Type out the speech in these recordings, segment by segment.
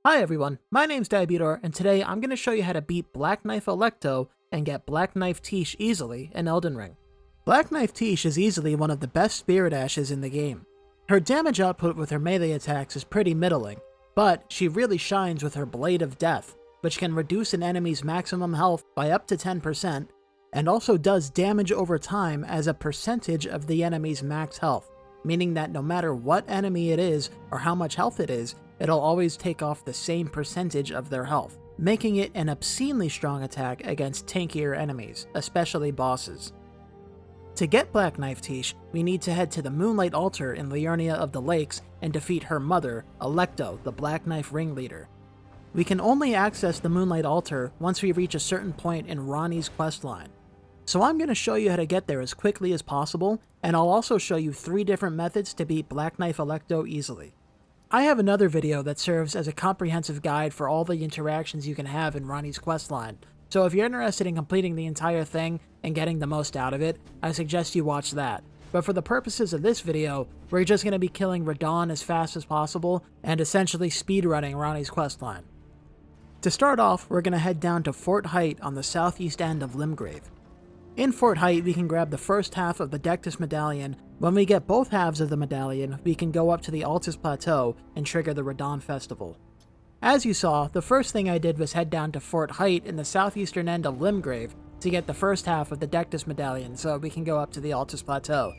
Hi everyone, my name's Diabetor, and today I'm going to show you how to beat Black Knife Alecto and get Black Knife Tiche easily in Elden Ring. Black Knife Tiche is easily one of the best Spirit Ashes in the game. Her damage output with her melee attacks is pretty middling, but she really shines with her Blade of Death, which can reduce an enemy's maximum health by up to 10%, and also does damage over time as a percentage of the enemy's max health, meaning that no matter what enemy it is or how much health it is, it'll always take off the same percentage of their health, making it an obscenely strong attack against tankier enemies, especially bosses. To get Black Knife Tiche, we need to head to the Moonlight Altar in Liurnia of the Lakes and defeat her mother, Alecto, the Black Knife ringleader. We can only access the Moonlight Altar once we reach a certain point in Ranni's questline. So I'm going to show you how to get there as quickly as possible, and I'll also show you 3 different methods to beat Black Knife Alecto easily. I have another video that serves as a comprehensive guide for all the interactions you can have in Ranni's questline, so if you're interested in completing the entire thing and getting the most out of it, I suggest you watch that. But for the purposes of this video, we're just going to be killing Radahn as fast as possible and essentially speedrunning Ranni's questline. To start off, we're going to head down to Fort Haight on the southeast end of Limgrave. In Fort Haight, we can grab the first half of the Dectus Medallion. When we get both halves of the medallion, we can go up to the Altus Plateau and trigger the Radahn Festival. As you saw, the first thing I did was head down to Fort Haight in the southeastern end of Limgrave to get the first half of the Dectus Medallion so we can go up to the Altus Plateau.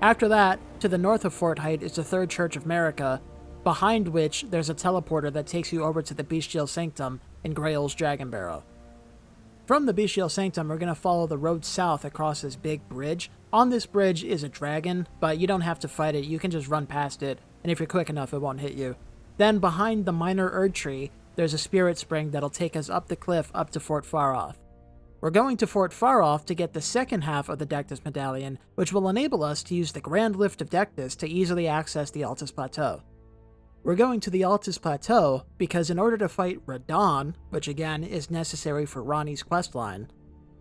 After that, to the north of Fort Haight is the Third Church of Marika, behind which there's a teleporter that takes you over to the Bestial Sanctum in Grail's Dragon Barrow. From the Bestial Sanctum, we're going to follow the road south across this big bridge. On this bridge is a dragon, but you don't have to fight it, you can just run past it, and if you're quick enough, it won't hit you. Then behind the Minor Erd Tree, there's a spirit spring that'll take us up the cliff up to Fort Faroth. We're going to Fort Faroth to get the second half of the Dectus Medallion, which will enable us to use the Grand Lift of Dectus to easily access the Altus Plateau. We're going to the Altus Plateau because in order to fight Radahn, which again is necessary for Ranni's questline,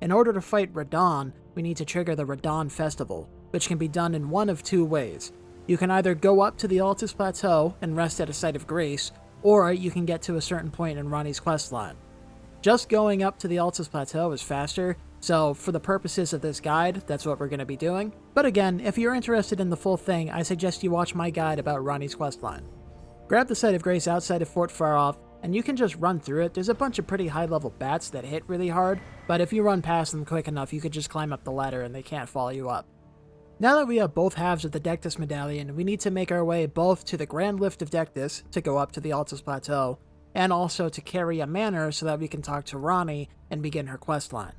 in order to fight Radahn, we need to trigger the Radahn Festival, which can be done in one of 2 ways. You can either go up to the Altus Plateau and rest at a Site of Grace, or you can get to a certain point in Ranni's questline. Just going up to the Altus Plateau is faster, so for the purposes of this guide, that's what we're going to be doing. But again, if you're interested in the full thing, I suggest you watch my guide about Ranni's questline. Grab the Site of Grace outside of Fort Faroth, and you can just run through it. There's a bunch of pretty high-level bats that hit really hard, but if you run past them quick enough, you could just climb up the ladder and they can't follow you up. Now that we have both halves of the Dectus Medallion, we need to make our way both to the Grand Lift of Dectus to go up to the Altus Plateau, and also to Caria Manor so that we can talk to Ranni and begin her questline.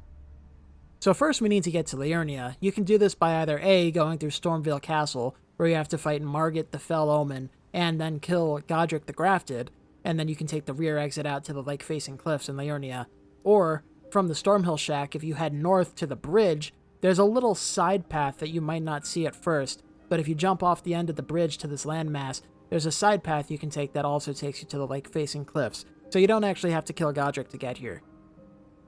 So first we need to get to Liurnia. You can do this by either A, going through Stormveil Castle, where you have to fight Margit the Fell Omen, and then kill Godric the Grafted, and then you can take the rear exit out to the lake-facing cliffs in Liurnia. Or, from the Stormhill Shack, if you head north to the bridge, there's a little side path that you might not see at first, but if you jump off the end of the bridge to this landmass, there's a side path you can take that also takes you to the lake-facing cliffs, so you don't actually have to kill Godric to get here.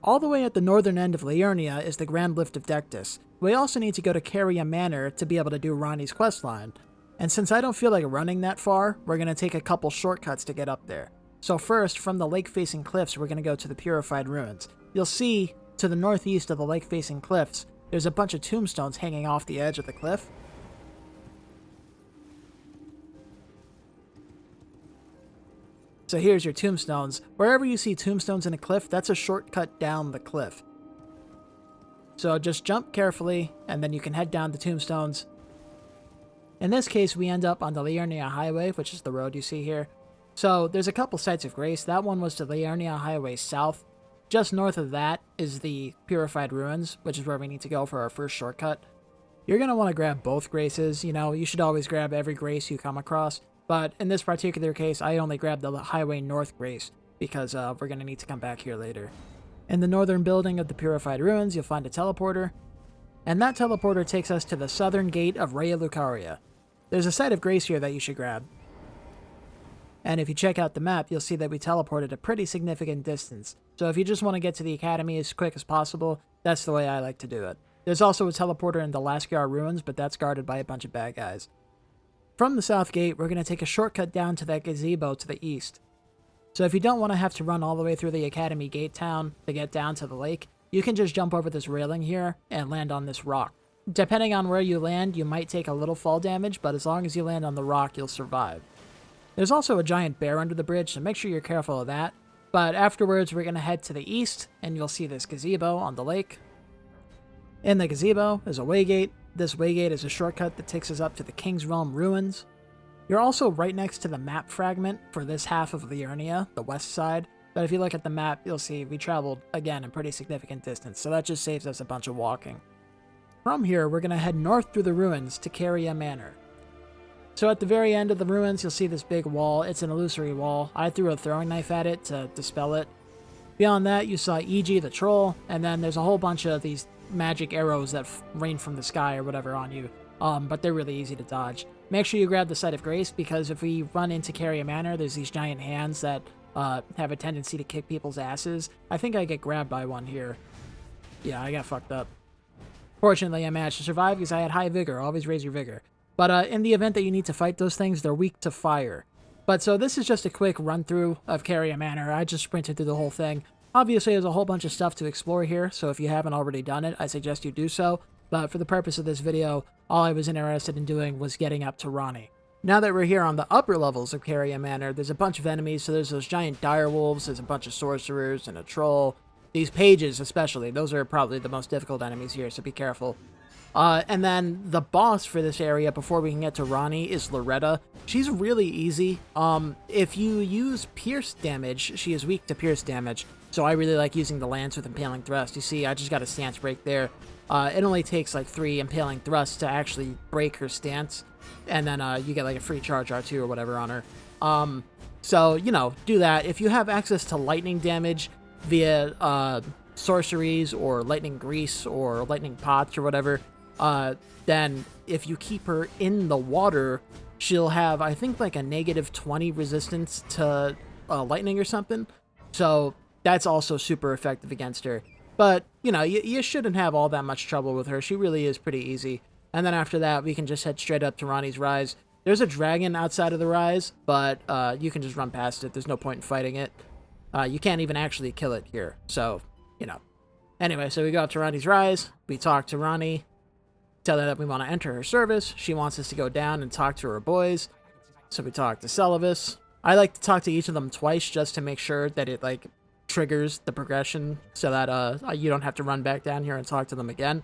All the way at the northern end of Liurnia is the Grand Lift of Dectus. We also need to go to Caria Manor to be able to do Ranni's questline. And since I don't feel like running that far, we're going to take a couple shortcuts to get up there. So first, from the lake-facing cliffs, we're going to go to the Purified Ruins. You'll see, to the northeast of the lake-facing cliffs, there's a bunch of tombstones hanging off the edge of the cliff. So here's your tombstones. Wherever you see tombstones in a cliff, that's a shortcut down the cliff. So just jump carefully, and then you can head down the tombstones. In this case, we end up on the Liurnia Highway, which is the road you see here. So there's a couple Sites of Grace. That one was to the Liurnia Highway south. Just north of that is the Purified Ruins, which is where we need to go for our first shortcut. You're going to want to grab both Graces. You know, you should always grab every Grace you come across. But in this particular case, I only grabbed the Highway North Grace because we're going to need to come back here later. In the northern building of the Purified Ruins, you'll find a teleporter. And that teleporter takes us to the southern gate of Raya Lucaria. There's a Site of Grace here that you should grab. And if you check out the map, you'll see that we teleported a pretty significant distance. So if you just want to get to the academy as quick as possible, that's the way I like to do it. There's also a teleporter in the Laskyar Ruins, but that's guarded by a bunch of bad guys. From the south gate, we're going to take a shortcut down to that gazebo to the east. So if you don't want to have to run all the way through the Academy Gate Town to get down to the lake, you can just jump over this railing here and land on this rock. Depending on where you land, you might take a little fall damage, but as long as you land on the rock, you'll survive. There's also a giant bear under the bridge, so make sure you're careful of that. But afterwards, we're going to head to the east, and you'll see this gazebo on the lake. In the gazebo is a waygate. This waygate is a shortcut that takes us up to the King's Realm ruins. You're also right next to the map fragment for this half of Liurnia, the west side. But if you look at the map, you'll see we traveled, again, a pretty significant distance, so that just saves us a bunch of walking. From here, we're going to head north through the ruins to Caria Manor. So at the very end of the ruins, you'll see this big wall. It's an illusory wall. I threw a throwing knife at it to dispel it. Beyond that, you saw E.G. the troll, and then there's a whole bunch of these magic arrows that rain from the sky or whatever on you, but they're really easy to dodge. Make sure you grab the Site of Grace, because if we run into Caria Manor, there's these giant hands that have a tendency to kick people's asses. I think I get grabbed by one here. Yeah, I got fucked up. Fortunately, I managed to survive because I had high vigor. Always raise your vigor. But in the event that you need to fight those things, they're weak to fire. But so this is just a quick run-through of Caria Manor. I just sprinted through the whole thing. Obviously, there's a whole bunch of stuff to explore here, so if you haven't already done it, I suggest you do so. But for the purpose of this video, all I was interested in doing was getting up to Ranni. Now that we're here on the upper levels of Caria Manor, there's a bunch of enemies. So there's those giant direwolves, there's a bunch of sorcerers, and a troll. These pages especially, those are probably the most difficult enemies here, so be careful. And then the boss for this area before we can get to Ranni is Loretta. She's really easy. If you use pierce damage, she is weak to pierce damage. So I really like using the lance with Impaling Thrust. You see, I just got a stance break there. It only takes like 3 Impaling Thrusts to actually break her stance. And then you get like a free charge R2 or whatever on her. So, you know, do that. If you have access to lightning damage via sorceries or lightning grease or lightning pots or whatever, then if you keep her in the water, she'll have, I think, like a -20 resistance to lightning or something. So that's also super effective against her. But, you know, you shouldn't have all that much trouble with her. She really is pretty easy. And then after that, we can just head straight up to Ranni's Rise. There's a dragon outside of the Rise, but you can just run past it. There's no point in fighting it. You can't even actually kill it here. So, you know. Anyway, so we go up to Ranni's Rise. We talk to Ranni. Tell her that we want to enter her service. She wants us to go down and talk to her boys. So we talk to Celavis. I like to talk to each of them twice just to make sure that it, like, triggers the progression so that you don't have to run back down here and talk to them again.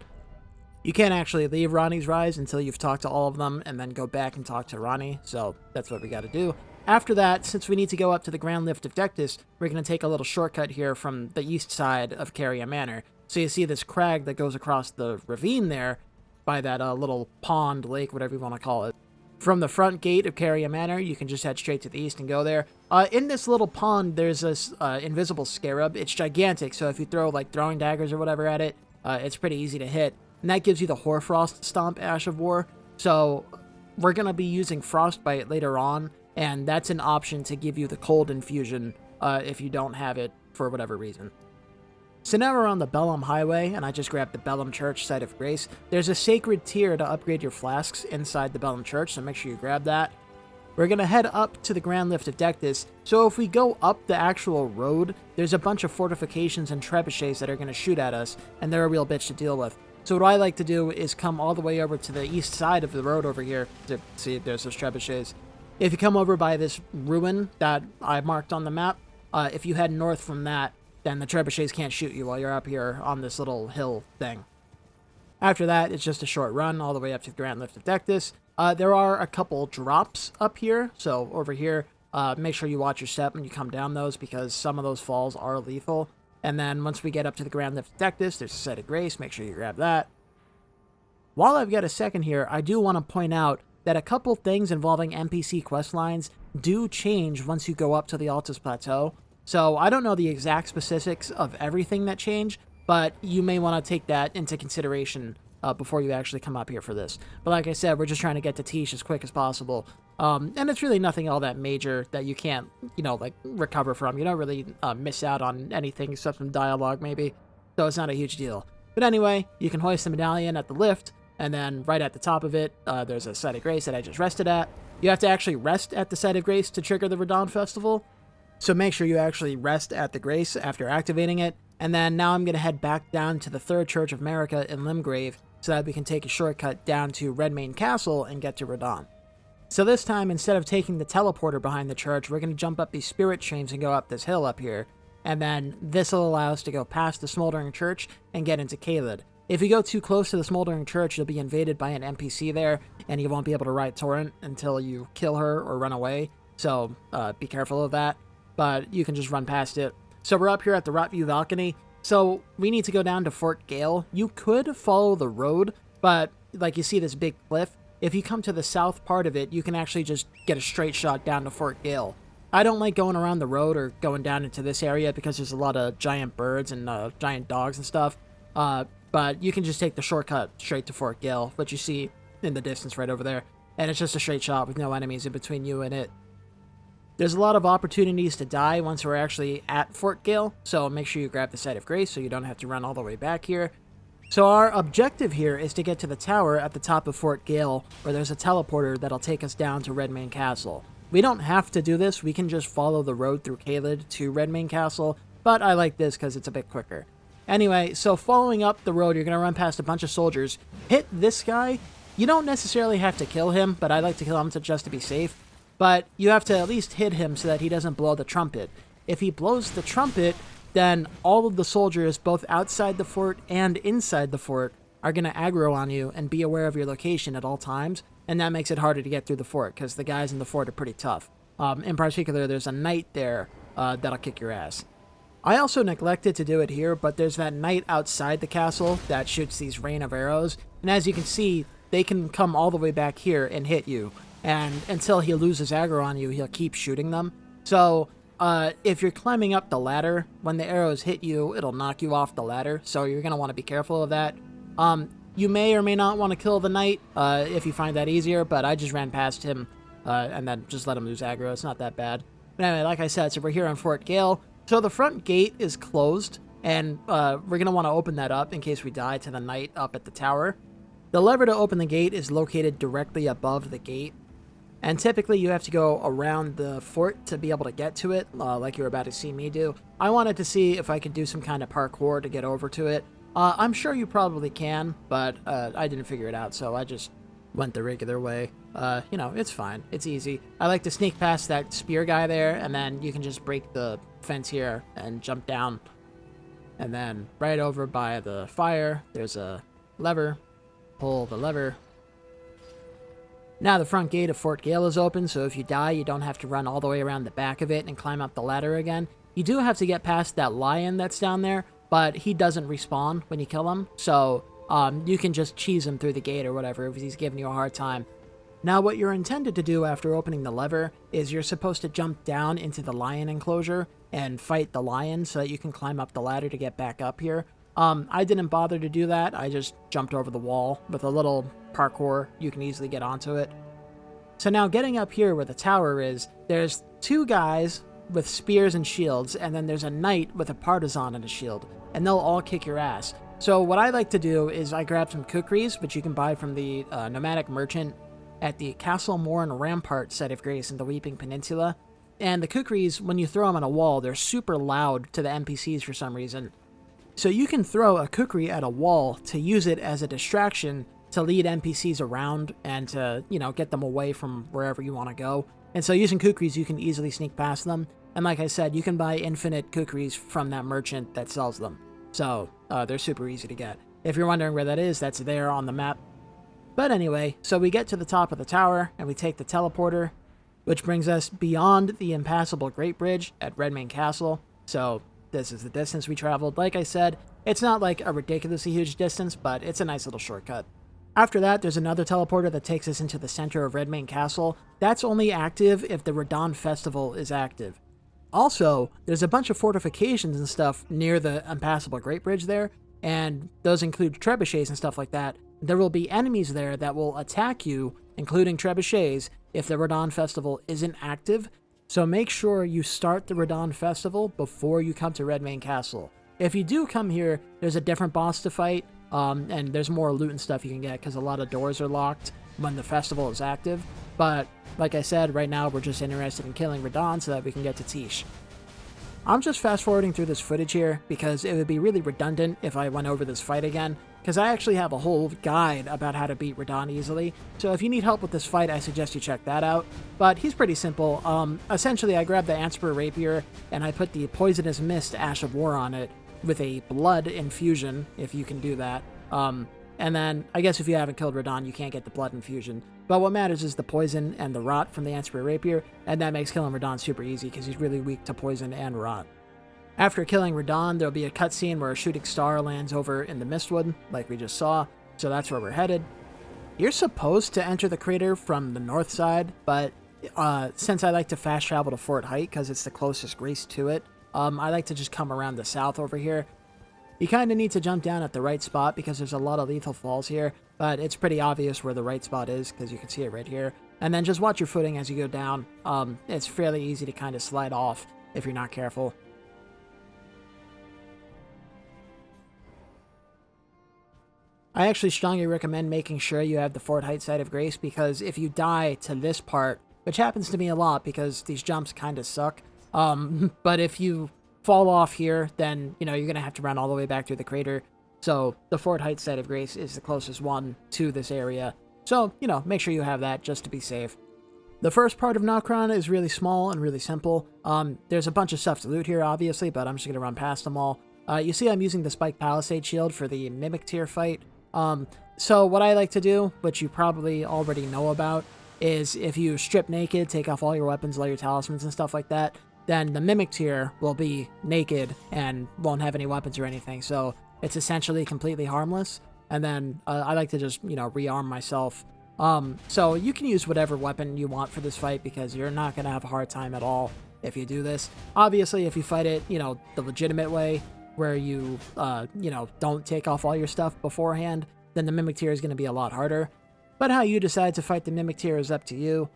You can't actually leave Ranni's Rise until you've talked to all of them and then go back and talk to Ranni, so that's what we got to do. After that, since we need to go up to the Grand Lift of Dectus, we're going to take a little shortcut here from the east side of Caria Manor. So you see this crag that goes across the ravine there by that little pond, lake, whatever you want to call it. From the front gate of Caria Manor, you can just head straight to the east and go there. In this little pond, there's this invisible scarab. It's gigantic, so if you throw like throwing daggers or whatever at it, it's pretty easy to hit. And that gives you the Hoarfrost Stomp Ash of War. So we're going to be using Frostbite later on, and that's an option to give you the cold infusion if you don't have it for whatever reason. So now we're on the Bellum Highway, and I just grabbed the Bellum Church Site of Grace. There's a sacred tier to upgrade your flasks inside the Bellum Church, so make sure you grab that. We're going to head up to the Grand Lift of Dectus, so if we go up the actual road, there's a bunch of fortifications and trebuchets that are going to shoot at us, and they're a real bitch to deal with. So what I like to do is come all the way over to the east side of the road over here to see if there's those trebuchets. If you come over by this ruin that I marked on the map, if you head north from that, then the trebuchets can't shoot you while you're up here on this little hill thing. After that, it's just a short run all the way up to the Grand Lift of Dectus. There are a couple drops up here, so over here, make sure you watch your step when you come down those, because some of those falls are lethal. And then once we get up to the Grand Lift of Dectus, there's a Site of Grace, make sure you grab that. While I've got a second here, I do want to point out that a couple things involving NPC questlines do change once you go up to the Altus Plateau. So I don't know the exact specifics of everything that change, but you may want to take that into consideration before you actually come up here for this. But like I said, we're just trying to get to Tish as quick as possible. And it's really nothing all that major that you can't, you know, like, recover from. You don't really miss out on anything except some dialogue, maybe. So it's not a huge deal. But anyway, you can hoist the medallion at the lift, and then right at the top of it, there's a Site of Grace that I just rested at. You have to actually rest at the Site of Grace to trigger the Radahn Festival. So make sure you actually rest at the Grace after activating it. And then now I'm going to head back down to the Third Church of Marika in Limgrave so that we can take a shortcut down to Redmane Castle and get to Radahn. So this time, instead of taking the teleporter behind the church, we're going to jump up these spirit streams and go up this hill up here. And then this will allow us to go past the Smoldering Church and get into Caelid. If you go too close to the Smoldering Church, you'll be invaded by an NPC there, and you won't be able to ride Torrent until you kill her or run away. So be careful of that, but you can just run past it. So we're up here at the Rotview Balcony. So we need to go down to Fort Gael. You could follow the road, but like you see this big cliff. If you come to the south part of it, you can actually just get a straight shot down to Fort Gael. I don't like going around the road or going down into this area because there's a lot of giant birds and giant dogs and stuff. But you can just take the shortcut straight to Fort Gael, which you see in the distance right over there. And it's just a straight shot with no enemies in between you and it. There's a lot of opportunities to die once we're actually at Fort Gael, so make sure you grab the Site of Grace so you don't have to run all the way back here. So our objective here is to get to the tower at the top of Fort Gael, where there's a teleporter that'll take us down to Redmane Castle. We don't have to do this, we can just follow the road through Caelid to Redmane Castle, but I like this because it's a bit quicker. Anyway, so following up the road, you're going to run past a bunch of soldiers. Hit this guy. You don't necessarily have to kill him, but I like to kill him just to be safe. But you have to at least hit him so that he doesn't blow the trumpet. If he blows the trumpet, then all of the soldiers, both outside the fort and inside the fort, are going to aggro on you and be aware of your location at all times, and that makes it harder to get through the fort, because the guys in the fort are pretty tough. In particular, there's a knight there that'll kick your ass. I also neglected to do it here, but there's that knight outside the castle that shoots these rain of arrows, and as you can see, they can come all the way back here and hit you. And until he loses aggro on you, he'll keep shooting them. So, if you're climbing up the ladder, when the arrows hit you, it'll knock you off the ladder. So you're going to want to be careful of that. You may or may not want to kill the knight if you find that easier, but I just ran past him and then just let him lose aggro. It's not that bad. But anyway, like I said, so we're here on Fort Gael. So the front gate is closed, and we're going to want to open that up in case we die to the knight up at the tower. The lever to open the gate is located directly above the gate. And typically you have to go around the fort to be able to get to it, like you're about to see me do. I wanted to see if I could do some kind of parkour to get over to it. I'm sure you probably can, but I didn't figure it out, so I just went the regular way. You know, it's fine. It's easy. I like to sneak past that spear guy there, and then you can just break the fence here and jump down. And then right over by the fire, there's a lever. Pull the lever. Now the front gate of Fort Gael is open, so if you die, you don't have to run all the way around the back of it and climb up the ladder again. You do have to get past that lion that's down there, but he doesn't respawn when you kill him, so you can just cheese him through the gate or whatever if he's giving you a hard time. Now what you're intended to do after opening the lever is you're supposed to jump down into the lion enclosure and fight the lion so that you can climb up the ladder to get back up here. I didn't bother to do that. I just jumped over the wall with a little parkour. You can easily get onto it. So now getting up here where the tower is, there's two guys with spears and shields, and then there's a knight with a partisan and a shield, and they'll all kick your ass. So what I like to do is I grab some kukris, which you can buy from the nomadic merchant at the Castle Morn Rampart Site of Grace in the Weeping Peninsula. And the kukris, when you throw them on a wall, they're super loud to the NPCs for some reason. So you can throw a kukri at a wall to use it as a distraction to lead NPCs around and to, you know, get them away from wherever you want to go. And so using kukris, you can easily sneak past them. And like I said, you can buy infinite kukris from that merchant that sells them. So they're super easy to get. If you're wondering where that is, that's there on the map. But anyway, so we get to the top of the tower and we take the teleporter, which brings us beyond the impassable Great Bridge at Redmane Castle. So this is the distance we traveled. Like I said, it's not like a ridiculously huge distance, but it's a nice little shortcut. After that, there's another teleporter that takes us into the center of Redmane Castle. That's only active if the Radahn Festival is active. Also, there's a bunch of fortifications and stuff near the impassable Great Bridge there, and those include trebuchets and stuff like that. There will be enemies there that will attack you, including trebuchets, if the Radahn Festival isn't active. So make sure you start the Radahn Festival before you come to Redmane Castle. If you do come here, there's a different boss to fight, and there's more loot and stuff you can get because a lot of doors are locked when the festival is active. But like I said, right now we're just interested in killing Radahn so that we can get to Tish. I'm just fast forwarding through this footage here because it would be really redundant if I went over this fight again, because I actually have a whole guide about how to beat Radahn easily, so if you need help with this fight, I suggest you check that out. But he's pretty simple. Essentially, I grabbed the Anspur Rapier, and I put the Poisonous Mist Ash of War on it with a blood infusion, if you can do that. And then, I guess if you haven't killed Radahn, you can't get the blood infusion. But what matters is the poison and the rot from the Anspur Rapier, and that makes killing Radahn super easy because he's really weak to poison and rot. After killing Radahn, there'll be a cutscene where a shooting star lands over in the Mistwood, like we just saw, so that's where we're headed. You're supposed to enter the crater from the north side, but since I like to fast travel to Fort Haight because it's the closest grace to it, I like to just come around the south over here. You kind of need to jump down at the right spot because there's a lot of lethal falls here, but it's pretty obvious where the right spot is because you can see it right here. And then just watch your footing as you go down. It's fairly easy to kind of slide off if you're not careful. I actually strongly recommend making sure you have the Fort Haight side of grace because if you die to this part, which happens to me a lot because these jumps kind of suck, but if you fall off here, then, you know, you're going to have to run all the way back through the crater. So the Fort Haight side of grace is the closest one to this area. So, you know, make sure you have that just to be safe. The first part of Nokron is really small and really simple. There's a bunch of stuff to loot here, obviously, but I'm just going to run past them all. You see I'm using the Spike Palisade Shield for the Mimic Tier fight. So what I like to do, which you probably already know about, is if you strip naked, take off all your weapons, all your talismans and stuff like that, then the Mimic Tier will be naked and won't have any weapons or anything, so it's essentially completely harmless. And then I like to just, you know, rearm myself. So you can use whatever weapon you want for this fight because you're not going to have a hard time at all if you do this. Obviously, if you fight it, you know, the legitimate way, where you, you know, don't take off all your stuff beforehand, then the Mimic Tier is going to be a lot harder. But how you decide to fight the Mimic Tier is up to you.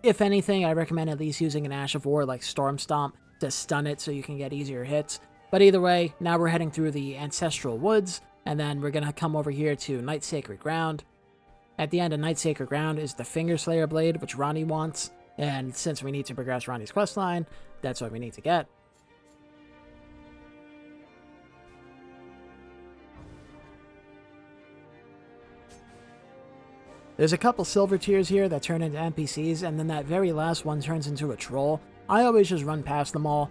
If anything, I recommend at least using an Ash of War like Storm Stomp to stun it so you can get easier hits. But either way, now we're heading through the Ancestral Woods, and then we're going to come over here to Night Sacred Ground. At the end of Night Sacred Ground is the Fingerslayer Blade, which Ranni wants, and since we need to progress Ranni's questline, that's what we need to get. There's a couple silver tiers here that turn into NPCs, and then that very last one turns into a troll. I always just run past them all.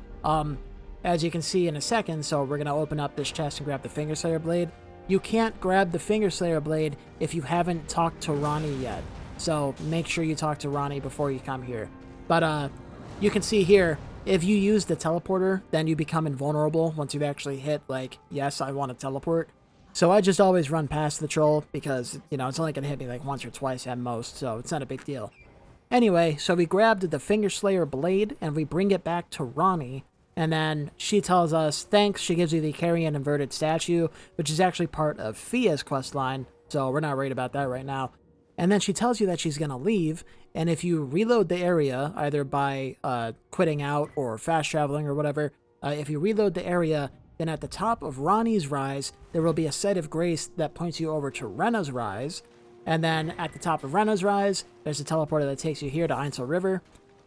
As you can see in a second, so we're going to open up this chest and grab the Fingerslayer Blade. You can't grab the Fingerslayer Blade if you haven't talked to Ranni yet. So make sure you talk to Ranni before you come here. But you can see here, if you use the teleporter, then you become invulnerable once you've actually hit, like, yes, I want to teleport. So I just always run past the troll because, you know, it's only going to hit me like once or twice at most, so it's not a big deal. Anyway, so we grabbed the Fingerslayer Blade and we bring it back to Ranni, and then she tells us thanks. She gives you the Caria Inverted Statue, which is actually part of Fia's questline, so we're not worried about that right now. And then she tells you that she's going to leave, and if you reload the area, either by quitting out or fast traveling or whatever, if you reload the area, then at the top of Ranni's Rise, there will be a site of grace that points you over to Renna's Rise. And then at the top of Renna's Rise, there's a teleporter that takes you here to Ainsel River.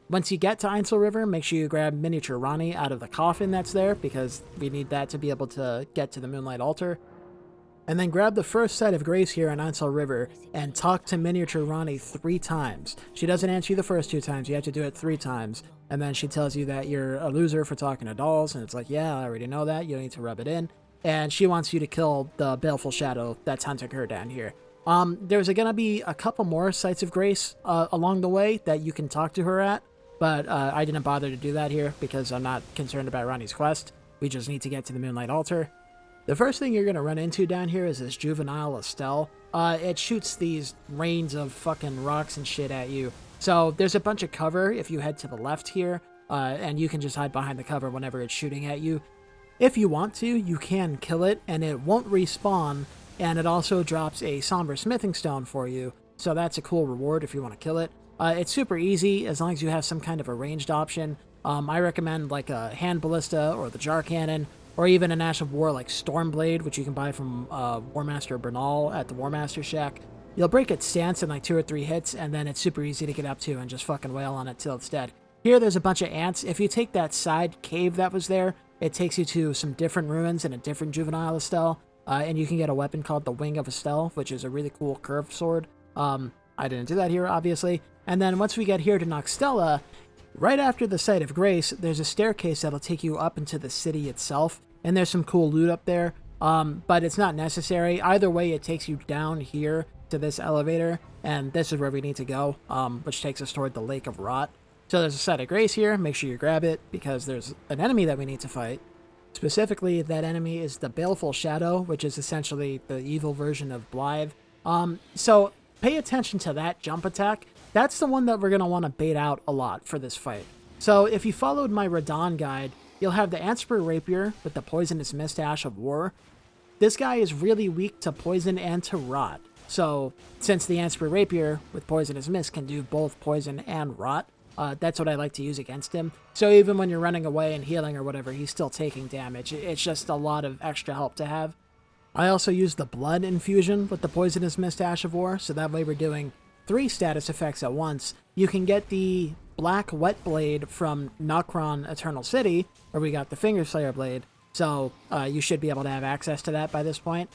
Once you get to Ainsel River, make sure you grab miniature Ranni out of the coffin that's there, because we need that to be able to get to the Moonlight Altar. And then grab the first site of grace here on Ainsel River and talk to miniature Ranni 3 times. She doesn't answer you the first 2 times, you have to do it 3 times. And then she tells you that you're a loser for talking to dolls, and it's like, yeah, I already know that, you don't need to rub it in. And she wants you to kill the Baleful Shadow that's hunting her down here. There's going to be a couple more sites of grace along the way that you can talk to her at, but I didn't bother to do that here because I'm not concerned about Ranni's quest. We just need to get to the Moonlight Altar. The first thing you're going to run into down here is this juvenile Astel. It shoots these rains of fucking rocks and shit at you. So there's a bunch of cover if you head to the left here, and you can just hide behind the cover whenever it's shooting at you. If you want to, you can kill it, and it won't respawn, and it also drops a Somber Smithing Stone for you, so that's a cool reward if you want to kill it. It's super easy as long as you have some kind of a ranged option. I recommend like a Hand Ballista or the Jar Cannon, or even an Ash of War like Stormblade, which you can buy from Warmaster Bernal at the Warmaster Shack. You'll break its stance in like 2 or 3 hits, and then it's super easy to get up to and just fucking wail on it till it's dead. Here there's a bunch of ants. If you take that side cave that was there, it takes you to some different ruins and a different juvenile Astel, and you can get a weapon called the Wing of Astel, which is a really cool curved sword. I didn't do that here, obviously. And then once we get here to Noxtella, right after the Site of Grace, there's a staircase that'll take you up into the city itself, and there's some cool loot up there, but it's not necessary. Either way, it takes you down here to this elevator, and this is where we need to go, which takes us toward the Lake of Rot. So there's a Site of Grace here. Make sure you grab it, because there's an enemy that we need to fight. Specifically, that enemy is the Baleful Shadow, which is essentially the evil version of Blythe. So pay attention to that jump attack. That's the one that we're going to want to bait out a lot for this fight. So if you followed my Radahn guide, you'll have the Ansper Rapier with the Poisonous Mist Ash of War. This guy is really weak to poison and to rot. So since the Ansper Rapier with Poisonous Mist can do both poison and rot, that's what I like to use against him. So even when you're running away and healing or whatever, he's still taking damage. It's just a lot of extra help to have. I also use the Blood Infusion with the Poisonous Mist Ash of War, so that way we're doing 3 status effects at once. You can get the Black Whetblade from Nokron Eternal City, where we got the Fingerslayer blade, so you should be able to have access to that by this point.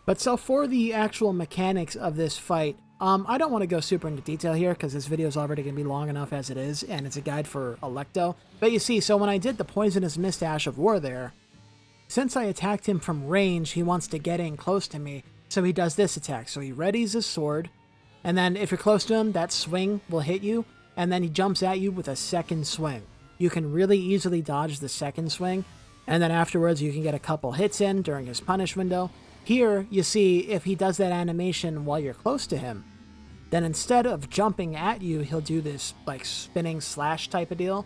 But so for the actual mechanics of this fight, I don't want to go super into detail here because this video is already going to be long enough as it is, and it's a guide for Alecto. But you see, so when I did the Poisonous Mist Ash of War there, since I attacked him from range, he wants to get in close to me, so he does this attack. So he readies his sword, and then if you're close to him, that swing will hit you, and then he jumps at you with a second swing. You can really easily dodge the second swing, and then afterwards you can get a couple hits in during his punish window. Here, you see, if he does that animation while you're close to him, then instead of jumping at you, he'll do this, like, spinning slash type of deal.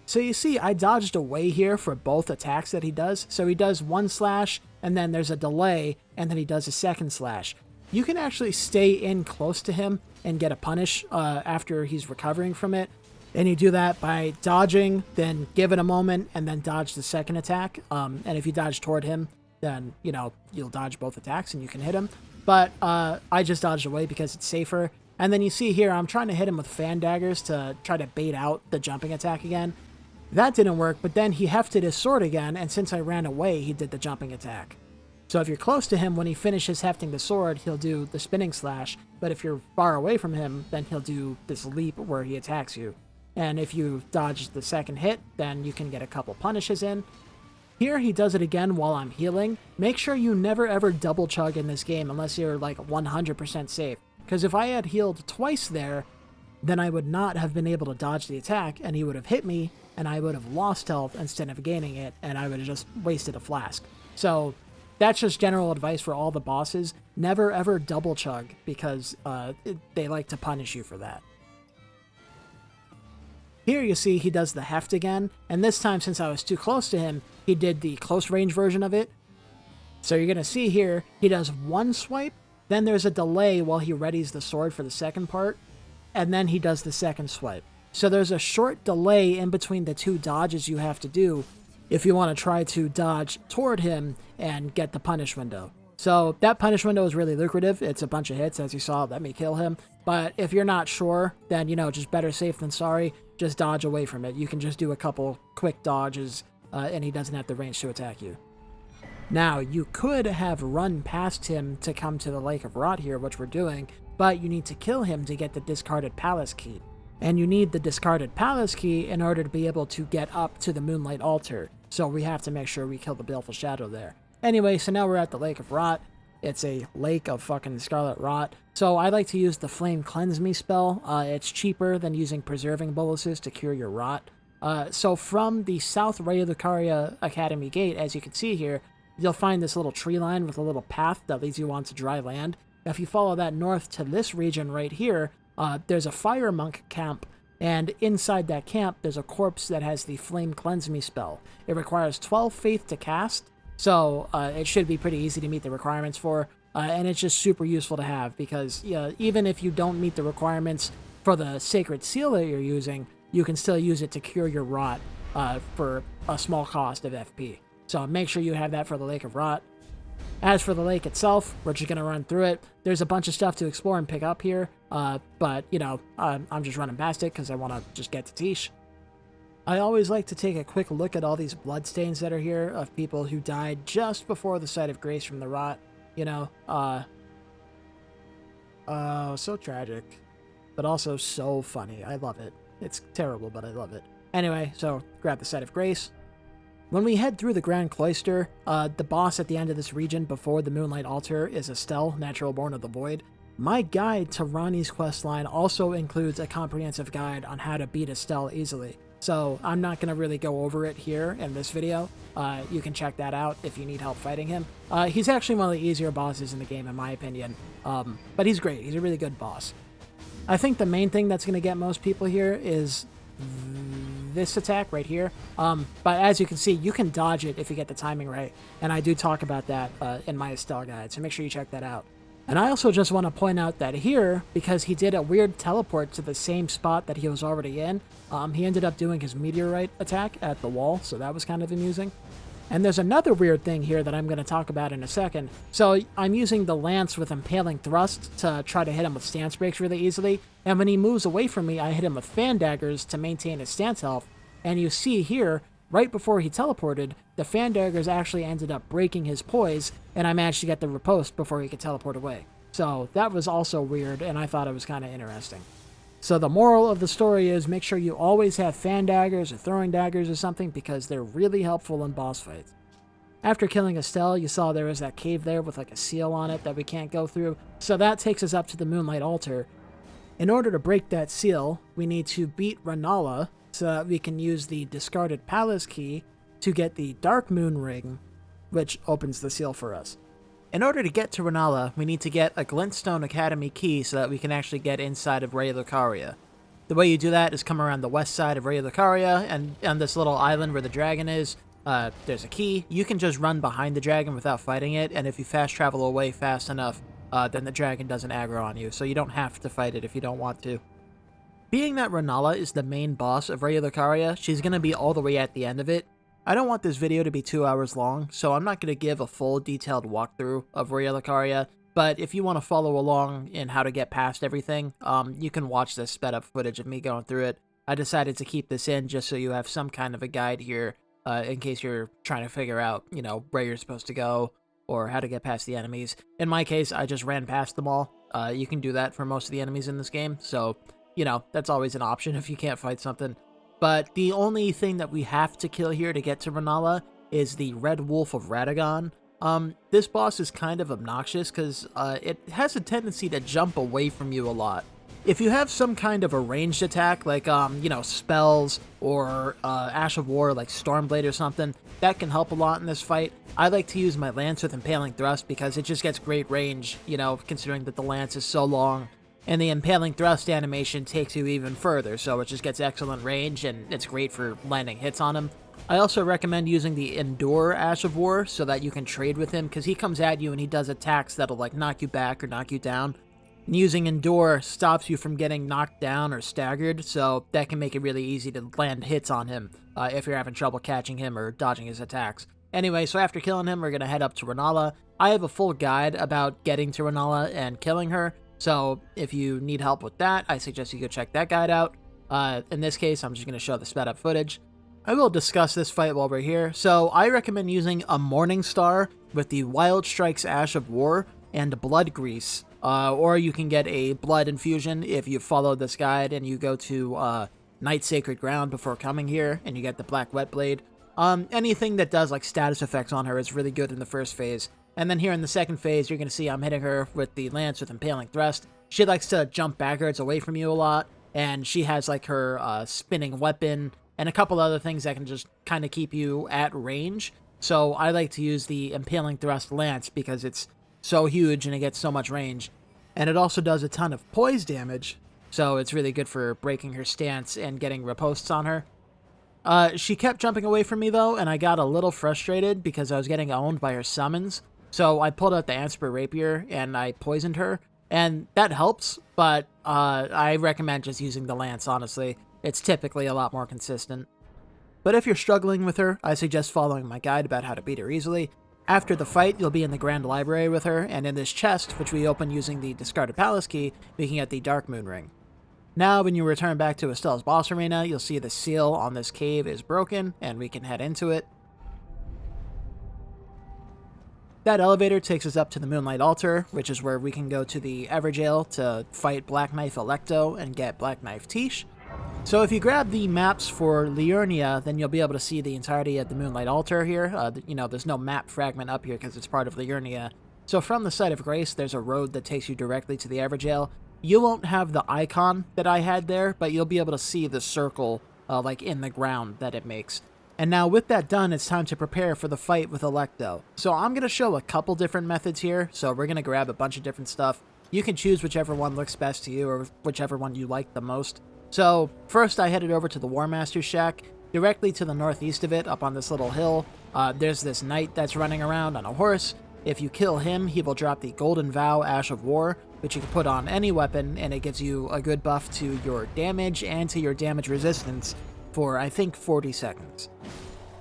So you see, I dodged away here for both attacks that he does. So he does one slash, and then there's a delay, and then he does a second slash. You can actually stay in close to him and get a punish after he's recovering from it. And you do that by dodging, then give it a moment, and then dodge the second attack. And if you dodge toward him, then, you know, you'll dodge both attacks and you can hit him. But I just dodged away because it's safer. And then you see here, I'm trying to hit him with fan daggers to try to bait out the jumping attack again. That didn't work, but then he hefted his sword again, and since I ran away, he did the jumping attack. So if you're close to him, when he finishes hefting the sword, he'll do the spinning slash, but if you're far away from him, then he'll do this leap where he attacks you. And if you dodge the second hit, then you can get a couple punishes in. Here he does it again while I'm healing. Make sure you never ever double chug in this game unless you're like 100% safe. Because if I had healed twice there, then I would not have been able to dodge the attack, and he would have hit me, and I would have lost health instead of gaining it, and I would have just wasted a flask. So that's just general advice for all the bosses. Never ever double chug, because they like to punish you for that. Here you see he does the heft again, and this time since I was too close to him, he did the close range version of it. So you're going to see here, he does one swipe, then there's a delay while he readies the sword for the second part, and then he does the second swipe. So there's a short delay in between the two dodges you have to do if you want to try to dodge toward him and get the punish window. So that punish window is really lucrative. It's a bunch of hits, as you saw, let me kill him. But if you're not sure, then, you know, just better safe than sorry. Just dodge away from it. You can just do a couple quick dodges, and he doesn't have the range to attack you. Now, you could have run past him to come to the Lake of Rot here, which we're doing, but you need to kill him to get the discarded palace key. And you need the discarded palace key in order to be able to get up to the Moonlight Altar. So we have to make sure we kill the Baleful Shadow there. Anyway, so now we're at the Lake of Rot. It's a lake of fucking scarlet rot. So I like to use the Flame Cleanse Me spell. It's cheaper than using Preserving Boluses to cure your rot. So from the South Raya Lucaria Academy gate, as you can see here, you'll find this little tree line with a little path that leads you onto dry land. If you follow that north to this region right here, there's a fire monk camp, and inside that camp there's a corpse that has the Flame Cleanse Me spell. It requires 12 faith to cast, so it should be pretty easy to meet the requirements for, and it's just super useful to have because even if you don't meet the requirements for the sacred seal that you're using, you can still use it to cure your rot for a small cost of FP. So make sure you have that for the Lake of Rot. As for the lake itself, we're just going to run through it. There's a bunch of stuff to explore and pick up here, but, you know, I'm just running past it because I want to just get to Tish. I always like to take a quick look at all these bloodstains that are here of people who died just before the site of grace from the rot. You know, so tragic, but also so funny. I love it. It's terrible, but I love it. Anyway, so grab the site of grace. When we head through the Grand Cloister, the boss at the end of this region before the Moonlight Altar is Astel, Naturalborn of the Void. My guide to Ranni's questline also includes a comprehensive guide on how to beat Astel easily. So I'm not going to really go over it here in this video. You can check that out if you need help fighting him. He's actually one of the easier bosses in the game, in my opinion. But he's great. He's a really good boss. I think the main thing that's going to get most people here is this attack right here. But as you can see, you can dodge it if you get the timing right. And I do talk about that in my Astel guide, so make sure you check that out. And I also just want to point out that here, because he did a weird teleport to the same spot that he was already in, he ended up doing his meteorite attack at the wall, so that was kind of amusing. And there's another weird thing here that I'm going to talk about in a second. So I'm using the lance with Impaling Thrust to try to hit him with stance breaks really easily, and when he moves away from me, I hit him with fan daggers to maintain his stance health. And you see here, right before he teleported, the fan daggers actually ended up breaking his poise, and I managed to get the riposte before he could teleport away. So that was also weird, and I thought it was kind of interesting. So the moral of the story is make sure you always have fan daggers or throwing daggers or something, because they're really helpful in boss fights. After killing Astel, you saw there was that cave there with like a seal on it that we can't go through, so that takes us up to the Moonlight Altar. In order to break that seal, we need to beat Rennala, so that we can use the discarded palace key to get the Darkmoon ring, which opens the seal for us. In order to get to Rennala, we need to get a Glintstone Academy key so that we can actually get inside of Lucaria. The way you do that is come around the west side of Lucaria, and on this little island where the dragon is, there's a key. You can just run behind the dragon without fighting it, and if you fast travel away fast enough, then the dragon doesn't aggro on you, so you don't have to fight it if you don't want to. Being that Rennala is the main boss of Lucaria, she's going to be all the way at the end of it. I don't want this video to be 2 hours long, so I'm not going to give a full detailed walkthrough of Lucaria, but if you want to follow along in how to get past everything, you can watch this sped up footage of me going through it. I decided to keep this in just so you have some kind of a guide here, in case you're trying to figure out, you know, where you're supposed to go, or how to get past the enemies. In my case, I just ran past them all. You can do that for most of the enemies in this game, so you know, that's always an option if you can't fight something. But the only thing that we have to kill here to get to Rennala is the Red Wolf of Radahn. This boss is kind of obnoxious because it has a tendency to jump away from you a lot. If you have some kind of a ranged attack, like, you know, spells or Ash of War, like Stormblade or something, that can help a lot in this fight. I like to use my lance with Impaling Thrust because it just gets great range, you know, considering that the lance is so long. And the Impaling Thrust animation takes you even further, so it just gets excellent range, and it's great for landing hits on him. I also recommend using the Endure Ash of War so that you can trade with him, because he comes at you and he does attacks that'll like knock you back or knock you down. And using Endure stops you from getting knocked down or staggered, so that can make it really easy to land hits on him if you're having trouble catching him or dodging his attacks. Anyway, so after killing him, we're going to head up to Rennala. I have a full guide about getting to Rennala and killing her, so if you need help with that, I suggest you go check that guide out. In this case, I'm just going to show the sped up footage. I will discuss this fight while we're here. So I recommend using a Morning Star with the Wild Strikes Ash of War and Blood Grease. Or you can get a Blood Infusion if you follow this guide and you go to Night Sacred Ground before coming here and you get the Black Whetblade. Anything that does like status effects on her is really good in the first phase. And then here in the second phase, you're going to see I'm hitting her with the lance with Impaling Thrust. She likes to jump backwards away from you a lot, and she has like her spinning weapon and a couple other things that can just kind of keep you at range. So I like to use the Impaling Thrust lance because it's so huge and it gets so much range. And it also does a ton of poise damage, so it's really good for breaking her stance and getting ripostes on her. She kept jumping away from me though, and I got a little frustrated because I was getting owned by her summons. So I pulled out the Anspur Rapier and I poisoned her, and that helps, but I recommend just using the lance, honestly. It's typically a lot more consistent. But if you're struggling with her, I suggest following my guide about how to beat her easily. After the fight, you'll be in the Grand Library with her, and in this chest, which we open using the discarded palace key, we can get the Darkmoon ring. Now, when you return back to Astel's boss arena, you'll see the seal on this cave is broken, and we can head into it. That elevator takes us up to the Moonlight Altar, which is where we can go to the Evergaol to fight Black Knife Alecto and get Black Knife Tish. So if you grab the maps for Liurnia, then you'll be able to see the entirety of the Moonlight Altar here. There's no map fragment up here because it's part of Liurnia. So from the Site of Grace, there's a road that takes you directly to the Evergaol. You won't have the icon that I had there, but you'll be able to see the circle like in the ground that it makes. And now with that done, it's time to prepare for the fight with Alecto. So I'm going to show a couple different methods here. So we're going to grab a bunch of different stuff. You can choose whichever one looks best to you or whichever one you like the most. So first I headed over to the Warmaster shack. Directly to the northeast of it, up on this little hill, there's this knight that's running around on a horse. If you kill him, he will drop the Golden Vow Ash of War, which you can put on any weapon, and it gives you a good buff to your damage and to your damage resistance for, I think, 40 seconds.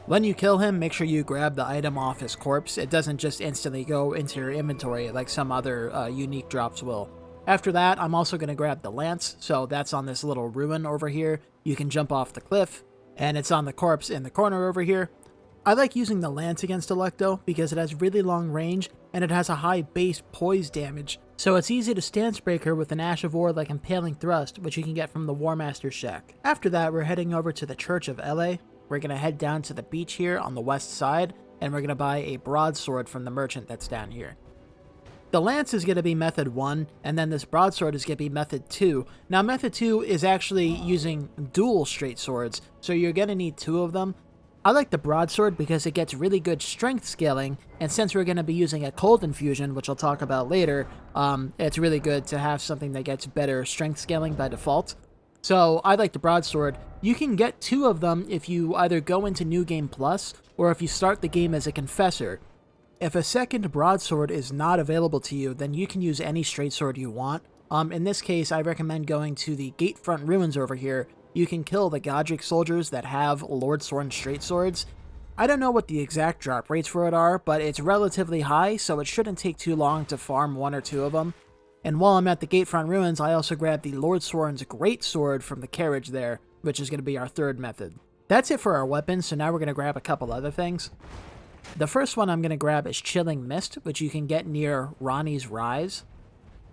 When you kill him, make sure you grab the item off his corpse. It doesn't just instantly go into your inventory like some other unique drops will. After that, I'm also going to grab the lance, so that's on this little ruin over here. You can jump off the cliff, and it's on the corpse in the corner over here. I like using the lance against Alecto because it has really long range, and it has a high base poise damage, so it's easy to stance break her with an Ash of War like Impaling Thrust, which you can get from the Warmaster shack. After that, we're heading over to the Church of LA. We're going to head down to the beach here on the west side, and we're going to buy a broadsword from the merchant that's down here. The lance is going to be method 1, and then this broadsword is going to be method 2. Now method 2 is actually using dual straight swords, so you're going to need 2 of them. I like the broadsword because it gets really good strength scaling, and since we're going to be using a cold infusion, which I'll talk about later, it's really good to have something that gets better strength scaling by default. So I like the broadsword. You can get 2 of them if you either go into New Game Plus, or if you start the game as a Confessor. If a second broadsword is not available to you, then you can use any straight sword you want. In this case, I recommend going to the Gatefront Ruins over here. You can kill the Godric soldiers that have Lordsworn straight swords. I don't know what the exact drop rates for it are, but it's relatively high, so it shouldn't take too long to farm 1 or 2 of them. And while I'm at the Gatefront Ruins, I also grabbed the Lordsworn's Greatsword from the carriage there, which is going to be our 3rd method. That's it for our weapons, so now we're going to grab a couple other things. The first one I'm going to grab is Chilling Mist, which you can get near Ranni's Rise.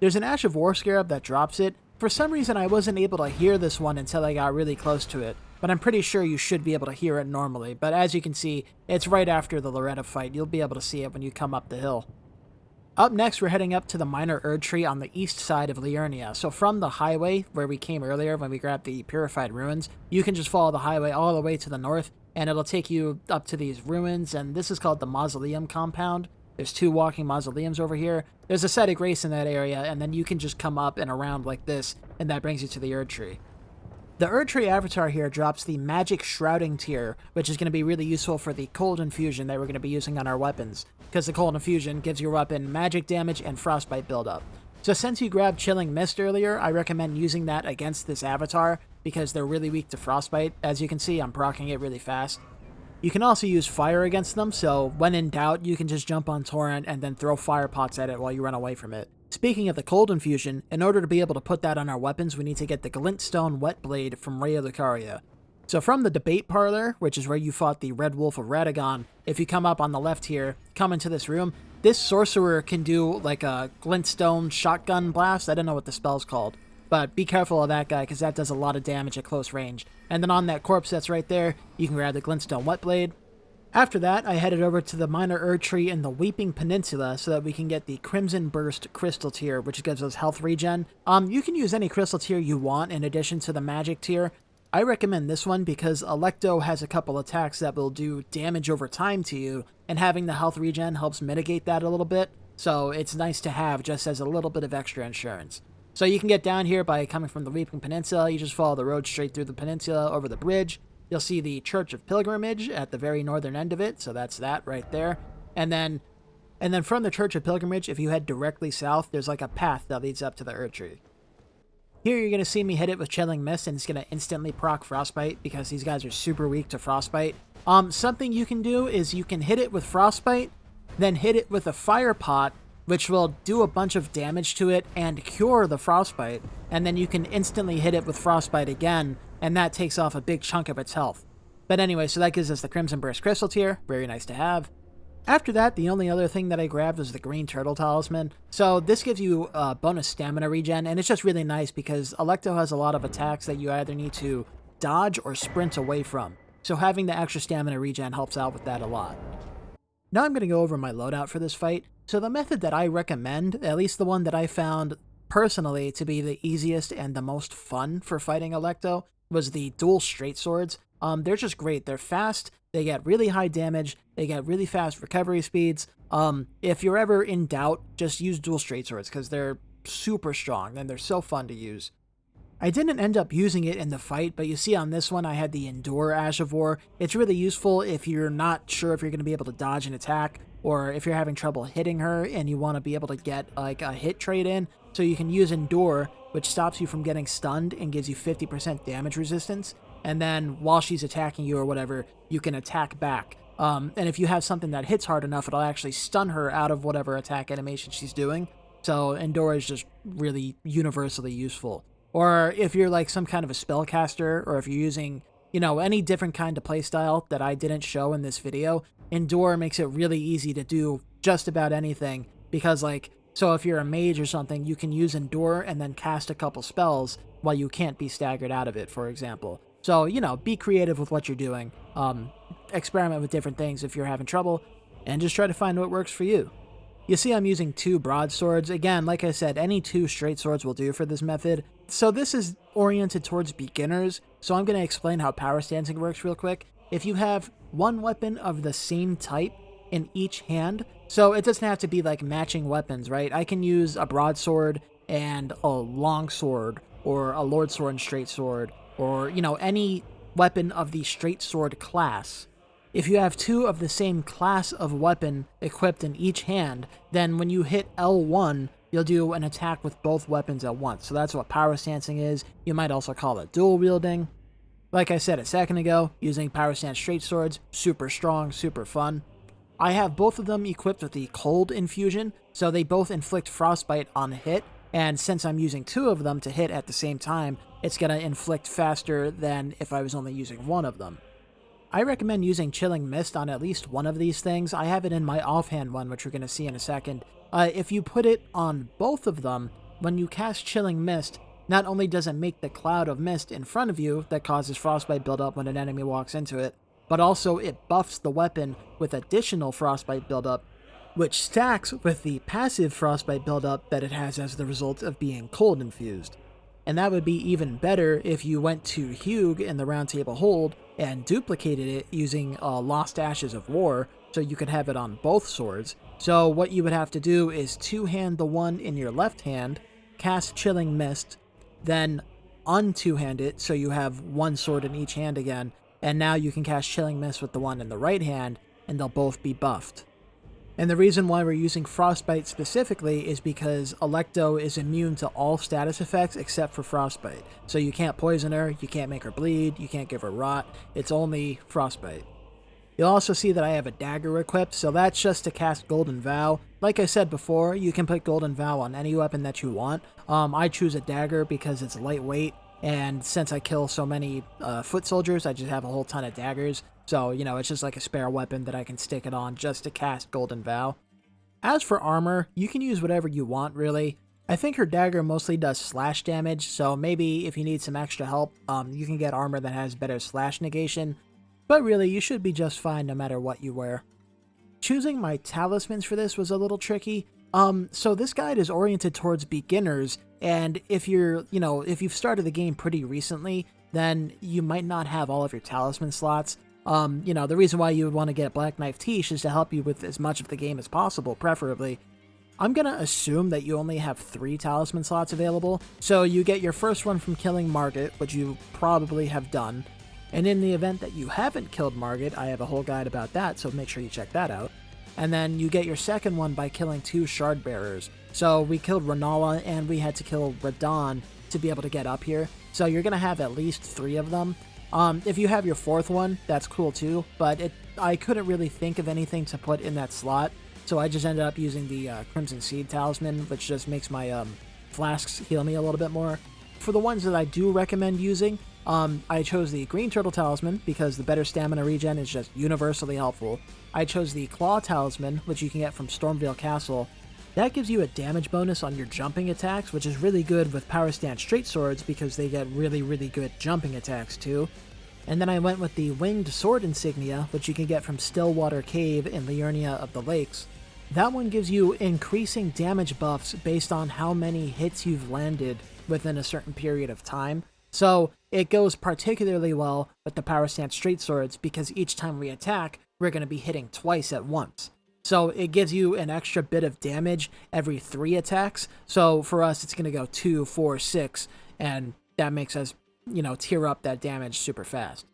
There's an Ash of War Scarab that drops it. For some reason, I wasn't able to hear this one until I got really close to it, but I'm pretty sure you should be able to hear it normally. But as you can see, it's right after the Loretta fight. You'll be able to see it when you come up the hill. Up next, we're heading up to the Minor Erd Tree on the east side of Liurnia. So from the highway where we came earlier when we grabbed the Purified Ruins, you can just follow the highway all the way to the north, and it'll take you up to these ruins, and this is called the Mausoleum Compound. There's 2 walking mausoleums over here. There's a Site of Grace in that area, and then you can just come up and around like this, and that brings you to the Erd Tree. The Erd Tree avatar here drops the Magic Shrouding Tear, which is going to be really useful for the Cold Infusion that we're going to be using on our weapons, because the Cold Infusion gives your weapon magic damage and frostbite buildup. So since you grabbed Chilling Mist earlier, I recommend using that against this avatar, because they're really weak to frostbite. As you can see, I'm proccing it really fast. You can also use fire against them, so when in doubt, you can just jump on Torrent and then throw fire pots at it while you run away from it. Speaking of the Cold Infusion, in order to be able to put that on our weapons, we need to get the Glintstone Whetblade from Raya Lucaria. So from the Debate Parlor, which is where you fought the Red Wolf of Radahn, if you come up on the left here, come into this room, this sorcerer can do like a Glintstone shotgun blast. I don't know what the spell's called, but be careful of that guy because that does a lot of damage at close range. And then on that corpse that's right there, you can grab the Glintstone Whetblade. After that, I headed over to the Minor Erd Tree in the Weeping Peninsula so that we can get the Crimsonburst Crystal Tear, which gives us health regen. You can use any Crystal Tear you want in addition to the Magic Tear. I recommend this one because Alecto has a couple attacks that will do damage over time to you, and having the health regen helps mitigate that a little bit, so it's nice to have just as a little bit of extra insurance. So you can get down here by coming from the Weeping Peninsula. You just follow the road straight through the peninsula over the bridge. You'll see the Church of Pilgrimage at the very northern end of it, so that's that right there. And then from the Church of Pilgrimage, if you head directly south, there's like a path that leads up to the Erd Tree. Here you're going to see me hit it with Chilling Mist, and it's going to instantly proc Frostbite because these guys are super weak to Frostbite. Something you can do is you can hit it with Frostbite, then hit it with a Fire Pot, which will do a bunch of damage to it and cure the Frostbite, and then you can instantly hit it with Frostbite again, and that takes off a big chunk of its health. But anyway, so that gives us the Crimsonburst Crystal Tear, very nice to have. After that, the only other thing that I grabbed was the Green Turtle Talisman. So this gives you bonus stamina regen, and it's just really nice because Alecto has a lot of attacks that you either need to dodge or sprint away from. So having the extra stamina regen helps out with that a lot. Now I'm going to go over my loadout for this fight. So the method that I recommend, at least the one that I found personally to be the easiest and the most fun for fighting Alecto, was the dual straight swords. They're just great. They're fast, they get really high damage, they get really fast recovery speeds. If you're ever in doubt, just use dual straight swords because they're super strong and they're so fun to use. I didn't end up using it in the fight, but you see on this one I had the Endure Ash of War. It's really useful if you're not sure if you're going to be able to dodge an attack, or if you're having trouble hitting her and you want to be able to get like a hit trade in. So you can use Endure, which stops you from getting stunned and gives you 50% damage resistance. And then while she's attacking you or whatever, you can attack back. And if you have something that hits hard enough, it'll actually stun her out of whatever attack animation she's doing. So Endure is just really universally useful. Or if you're like some kind of a spellcaster, or if you're using, any different kind of playstyle that I didn't show in this video, Endure makes it really easy to do just about anything. Because so if you're a mage or something, you can use Endure and then cast a couple spells while you can't be staggered out of it, for example. So, be creative with what you're doing. Experiment with different things if you're having trouble, and just try to find what works for you. You see I'm using 2 broadswords. Again, like I said, any 2 straight swords will do for this method. So this is oriented towards beginners, so I'm going to explain how power stancing works real quick. If you have one weapon of the same type in each hand, so it doesn't have to be like matching weapons, right? I can use a broadsword and a longsword, or a Lordsworn straight sword, or, any weapon of the straight sword class. If you have 2 of the same class of weapon equipped in each hand, then when you hit L1, you'll do an attack with both weapons at once. So that's what power stancing is. You might also call it dual wielding. Like I said a second ago, using power stance straight swords, super strong, super fun. I have both of them equipped with the cold infusion, so they both inflict frostbite on hit, and since I'm using 2 of them to hit at the same time, it's going to inflict faster than if I was only using 1 of them. I recommend using Chilling Mist on at least one of these things. I have it in my offhand one, which we're going to see in a second. If you put it on both of them, when you cast Chilling Mist, not only does it make the cloud of mist in front of you that causes frostbite buildup when an enemy walks into it, but also it buffs the weapon with additional frostbite buildup, which stacks with the passive frostbite buildup that it has as the result of being cold infused. And that would be even better if you went to Hugh in the Round Table Hold and duplicated it using Lost Ashes of War, so you could have it on both swords. So what you would have to do is 2-hand the one in your left hand, cast Chilling Mist, then un-2-hand it so you have 1 sword in each hand again, and now you can cast Chilling Mist with the one in the right hand, and they'll both be buffed. And the reason why we're using Frostbite specifically is because Alecto is immune to all status effects except for Frostbite. So you can't poison her, you can't make her bleed, you can't give her rot, it's only Frostbite. You'll also see that I have a dagger equipped, so that's just to cast Golden Vow. Like I said before, you can put Golden Vow on any weapon that you want. I choose a dagger because it's lightweight, and since I kill so many foot soldiers, I just have a whole ton of daggers. So, it's just like a spare weapon that I can stick it on just to cast Golden Vow. As for armor, you can use whatever you want, really. I think her dagger mostly does slash damage, so maybe if you need some extra help, you can get armor that has better slash negation. But really, you should be just fine no matter what you wear. Choosing my talismans for this was a little tricky. So this guide is oriented towards beginners, and if if you've started the game pretty recently, then you might not have all of your talisman slots. The reason why you would want to get Black Knife Tiche is to help you with as much of the game as possible, preferably. I'm gonna assume that you only have 3 talisman slots available, so you get your first one from killing Margit, which you probably have done, and in the event that you haven't killed Margit, I have a whole guide about that, so make sure you check that out. And then you get your second one by killing 2 Shard Bearers. So we killed Rennala, and we had to kill Radahn to be able to get up here, so you're gonna have at least 3 of them. If you have your 4th one, that's cool too, but I couldn't really think of anything to put in that slot, so I just ended up using the Crimson Seed Talisman, which just makes my flasks heal me a little bit more. For the ones that I do recommend using, I chose the Green Turtle Talisman because the better stamina regen is just universally helpful. I chose the Claw Talisman, which you can get from Stormveil Castle. That gives you a damage bonus on your jumping attacks, which is really good with Power Stance Straight Swords because they get really, really good jumping attacks too. And then I went with the Winged Sword Insignia, which you can get from Stillwater Cave in Liurnia of the Lakes. That one gives you increasing damage buffs based on how many hits you've landed within a certain period of time. So it goes particularly well with the Power Stance Straight Swords because each time we attack, we're going to be hitting twice at once. So it gives you an extra bit of damage every 3 attacks. So for us, it's going to go 2, 4, 6, and that makes us, tier up that damage super fast.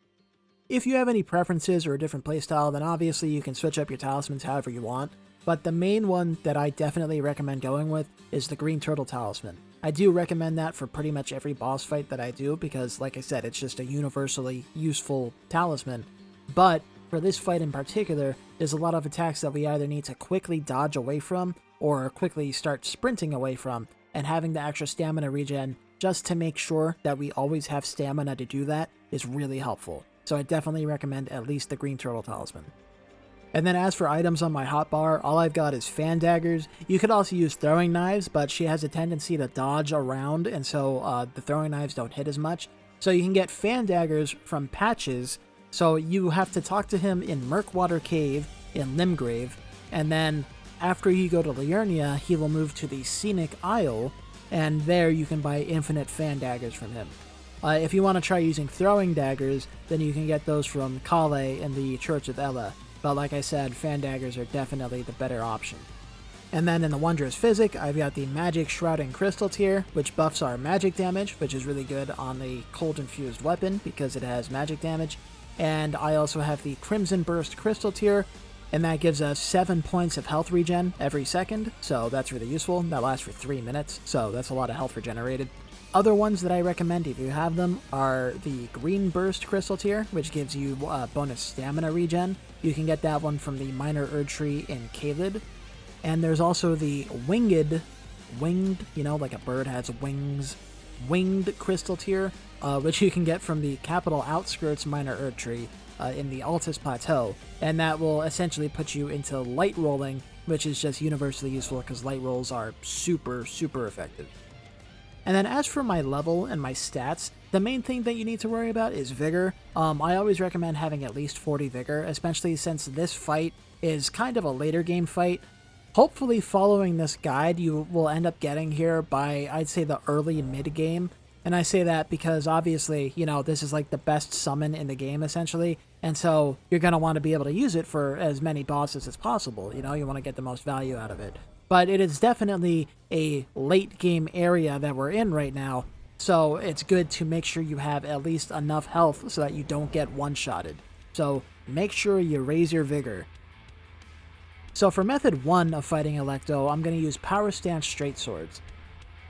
If you have any preferences or a different playstyle, then obviously you can switch up your talismans however you want. But the main one that I definitely recommend going with is the Green Turtle Talisman. I do recommend that for pretty much every boss fight that I do because, like I said, it's just a universally useful talisman. But for this fight in particular, there's a lot of attacks that we either need to quickly dodge away from or quickly start sprinting away from, and having the extra stamina regen just to make sure that we always have stamina to do that is really helpful. So I definitely recommend at least the Green Turtle Talisman. And then as for items on my hotbar, all I've got is fan daggers. You could also use throwing knives, but she has a tendency to dodge around, and so the throwing knives don't hit as much. So you can get fan daggers from Patches. So you have to talk to him in Murkwater Cave in Limgrave, and then after you go to Liurnia, he will move to the Scenic Isle, and there you can buy infinite fan daggers from him. If you want to try using throwing daggers, then you can get those from Kale in the Church of Ella. But like I said, fan daggers are definitely the better option. And then in the Wondrous Physic, I've got the Magic Shrouding Crystal tier, which buffs our magic damage, which is really good on the Cold Infused weapon because it has magic damage. And I also have the Crimsonburst Crystal tier, and that gives us 7 points of health regen every second, so that's really useful. That lasts for 3 minutes, so that's a lot of health regenerated. Other ones that I recommend if you have them are the Green Burst Crystal tier, which gives you bonus stamina regen. You can get that one from the Minor Erdtree in Caelid. And there's also the winged, like a bird has wings, winged crystal tier, which you can get from the Capital Outskirts Minor Erdtree in the Altus Plateau. And that will essentially put you into light rolling, which is just universally useful because light rolls are super, super effective. And then as for my level and my stats, the main thing that you need to worry about is Vigor. I always recommend having at least 40 Vigor, especially since this fight is kind of a later game fight. Hopefully following this guide, you will end up getting here by, I'd say, the early mid-game. And I say that because obviously, this is like the best summon in the game, essentially. And so you're going to want to be able to use it for as many bosses as possible. You want to get the most value out of it. But it is definitely a late game area that we're in right now, so it's good to make sure you have at least enough health so that you don't get one-shotted. So make sure you raise your vigor. So for method 1 of fighting Alecto, I'm going to use Power Stance Straight Swords.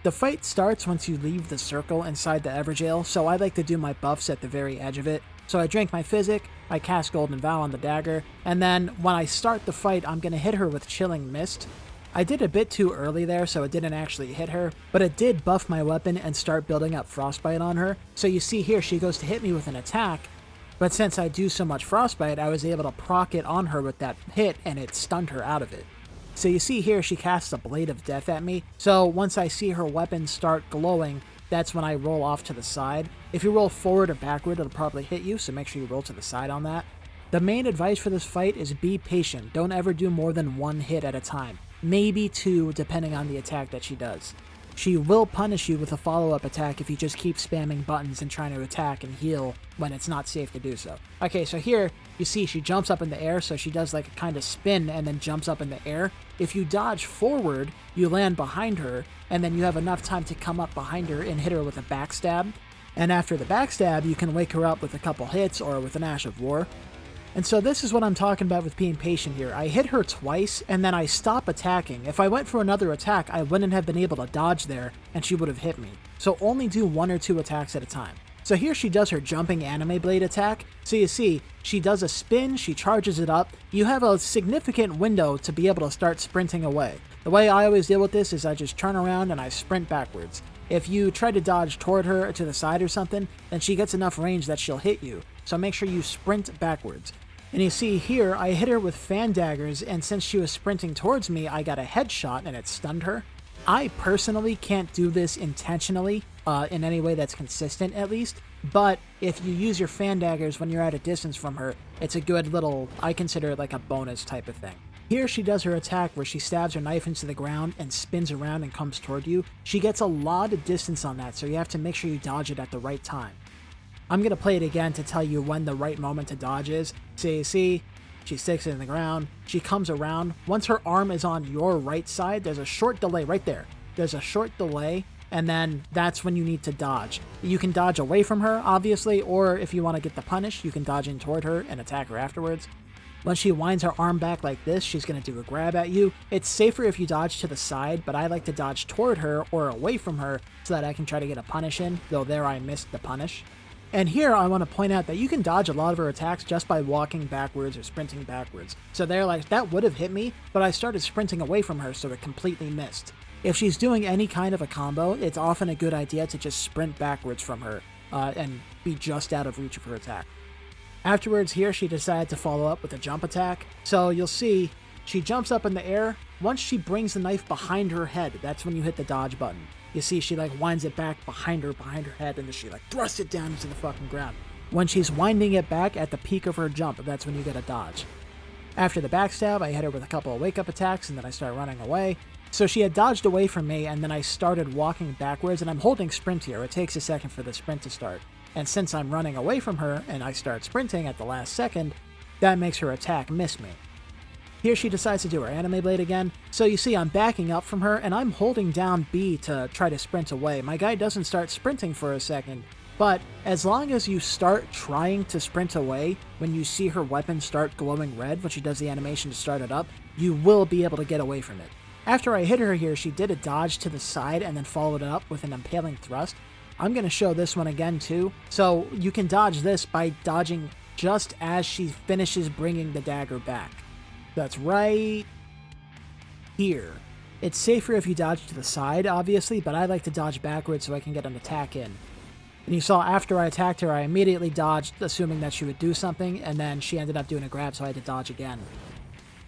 The fight starts once you leave the circle inside the Everjail, so I like to do my buffs at the very edge of it. So I drink my Physic, I cast Golden Vow on the dagger, and then when I start the fight, I'm going to hit her with Chilling Mist. I did a bit too early there, so it didn't actually hit her, but it did buff my weapon and start building up Frostbite on her. So you see here, she goes to hit me with an attack, but since I do so much Frostbite, I was able to proc it on her with that hit, and it stunned her out of it. So you see here, she casts a Blade of Death at me, so once I see her weapon start glowing, that's when I roll off to the side. If you roll forward or backward, it'll probably hit you, so make sure you roll to the side on that. The main advice for this fight is be patient. Don't ever do more than 1 hit at a time. Maybe 2, depending on the attack that she does. She will punish you with a follow-up attack if you just keep spamming buttons and trying to attack and heal when it's not safe to do so. Okay, so here, you see she jumps up in the air, so she does like a kind of spin and then jumps up in the air. If you dodge forward, you land behind her, and then you have enough time to come up behind her and hit her with a backstab. And after the backstab, you can wake her up with a couple hits or with an Ash of War. And so this is what I'm talking about with being patient here. I hit her twice, and then I stop attacking. If I went for another attack, I wouldn't have been able to dodge there, and she would have hit me. So only do 1 or 2 attacks at a time. So here she does her jumping anime blade attack. So you see, she does a spin, she charges it up. You have a significant window to be able to start sprinting away. The way I always deal with this is I just turn around and I sprint backwards. If you try to dodge toward her to the side or something, then she gets enough range that she'll hit you. So make sure you sprint backwards. And you see here, I hit her with fan daggers, and since she was sprinting towards me, I got a headshot and it stunned her. I personally can't do this intentionally, in any way that's consistent at least, but if you use your fan daggers when you're at a distance from her, it's a good little, I consider it like a bonus type of thing. Here she does her attack where she stabs her knife into the ground and spins around and comes toward you. She gets a lot of distance on that, so you have to make sure you dodge it at the right time. I'm going to play it again to tell you when the right moment to dodge is. So you see, she sticks it in the ground, she comes around. Once her arm is on your right side, there's a short delay right there. There's a short delay, and then that's when you need to dodge. You can dodge away from her, obviously, or if you want to get the punish, you can dodge in toward her and attack her afterwards. When she winds her arm back like this, she's going to do a grab at you. It's safer if you dodge to the side, but I like to dodge toward her or away from her so that I can try to get a punish in, though there I missed the punish. And here I want to point out that you can dodge a lot of her attacks just by walking backwards or sprinting backwards. So they're like, that would have hit me, but I started sprinting away from her so it completely missed. If she's doing any kind of a combo, it's often a good idea to just sprint backwards from her and be just out of reach of her attack. Afterwards, here she decided to follow up with a jump attack. So you'll see, she jumps up in the air. Once she brings the knife behind her head, that's when you hit the dodge button. You see, she like winds it back behind her head, and then she like thrusts it down into the fucking ground. When she's winding it back at the peak of her jump, that's when you get a dodge. After the backstab, I hit her with a couple of wake-up attacks, and then I start running away. So she had dodged away from me, and then I started walking backwards, and I'm holding sprint here. It takes a second for the sprint to start. And since I'm running away from her, and I start sprinting at the last second, that makes her attack miss me. Here she decides to do her anime blade again. So you see I'm backing up from her, and I'm holding down B to try to sprint away. My guy doesn't start sprinting for a second, but as long as you start trying to sprint away, when you see her weapon start glowing red when she does the animation to start it up, you will be able to get away from it. After I hit her here, she did a dodge to the side and then followed it up with an Impaling Thrust. I'm going to show this one again too. So you can dodge this by dodging just as she finishes bringing the dagger back. That's right here. It's safer if you dodge to the side, obviously, but I like to dodge backwards so I can get an attack in. And you saw after I attacked her, I immediately dodged, assuming that she would do something, and then she ended up doing a grab, so I had to dodge again.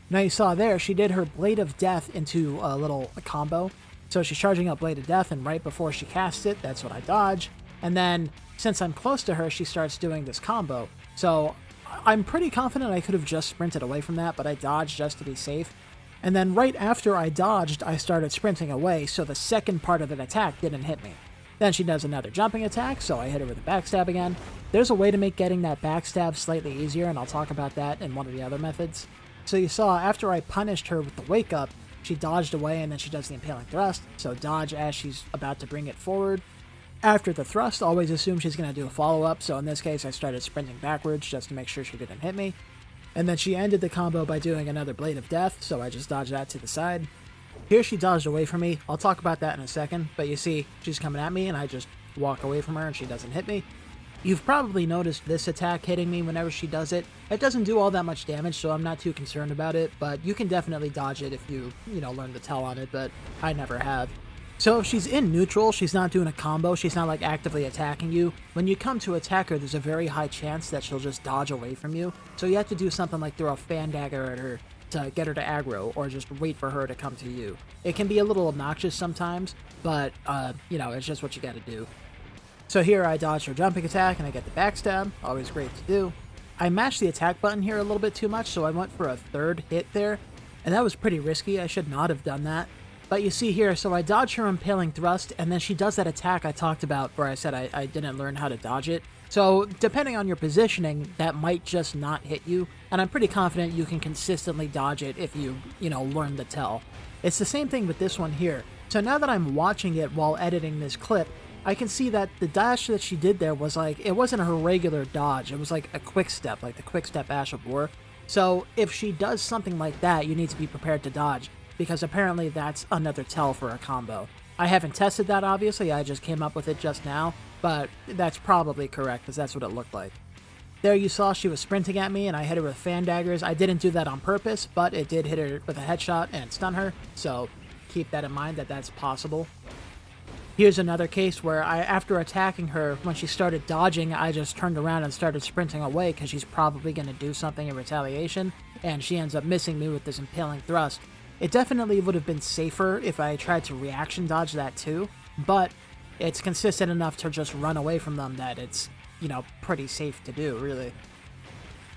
Now you saw there, she did her Blade of Death into a little combo. So she's charging up Blade of Death, and right before she casts it, that's what I dodge. And then, since I'm close to her, she starts doing this combo. So I'm pretty confident I could have just sprinted away from that, but I dodged just to be safe. And then right after I dodged, I started sprinting away, so the second part of that attack didn't hit me. Then she does another jumping attack, so I hit her with a backstab again. There's a way to make getting that backstab slightly easier, and I'll talk about that in one of the other methods. So you saw, after I punished her with the wake up, she dodged away, and then she does the Impaling Thrust, so dodge as she's about to bring it forward. After the thrust, always assume she's going to do a follow-up, so in this case I started sprinting backwards just to make sure she didn't hit me. And then she ended the combo by doing another Blade of Death, so I just dodged that to the side. Here she dodged away from me. I'll talk about that in a second, but you see, she's coming at me and I just walk away from her and she doesn't hit me. You've probably noticed this attack hitting me whenever she does it. It doesn't do all that much damage, so I'm not too concerned about it, but you can definitely dodge it if you learn the tell on it, but I never have. So if she's in neutral, she's not doing a combo, she's not like actively attacking you. When you come to attack her, there's a very high chance that she'll just dodge away from you. So you have to do something like throw a fan dagger at her to get her to aggro, or just wait for her to come to you. It can be a little obnoxious sometimes, but, it's just what you gotta do. So here I dodge her jumping attack and I get the backstab, always great to do. I mashed the attack button here a little bit too much, so I went for a third hit there, and that was pretty risky. I should not have done that. But you see here, so I dodge her Impaling Thrust, and then she does that attack I talked about where I said I didn't learn how to dodge it. So depending on your positioning, that might just not hit you, and I'm pretty confident you can consistently dodge it if you learn the tell. It's the same thing with this one here. So now that I'm watching it while editing this clip, I can see that the dash that she did there was like, it wasn't her regular dodge, it was like a quick step, like the quick step Ash of War. So if she does something like that, you need to be prepared to dodge, because apparently that's another tell for a combo. I haven't tested that, obviously, I just came up with it just now, but that's probably correct, because that's what it looked like. There you saw she was sprinting at me, and I hit her with fan daggers. I didn't do that on purpose, but it did hit her with a headshot and stun her, so keep that in mind that that's possible. Here's another case where after attacking her, when she started dodging, I just turned around and started sprinting away because she's probably going to do something in retaliation, and she ends up missing me with this Impaling Thrust. It definitely would have been safer if I tried to reaction dodge that too, but it's consistent enough to just run away from them that it's, you know, pretty safe to do, really.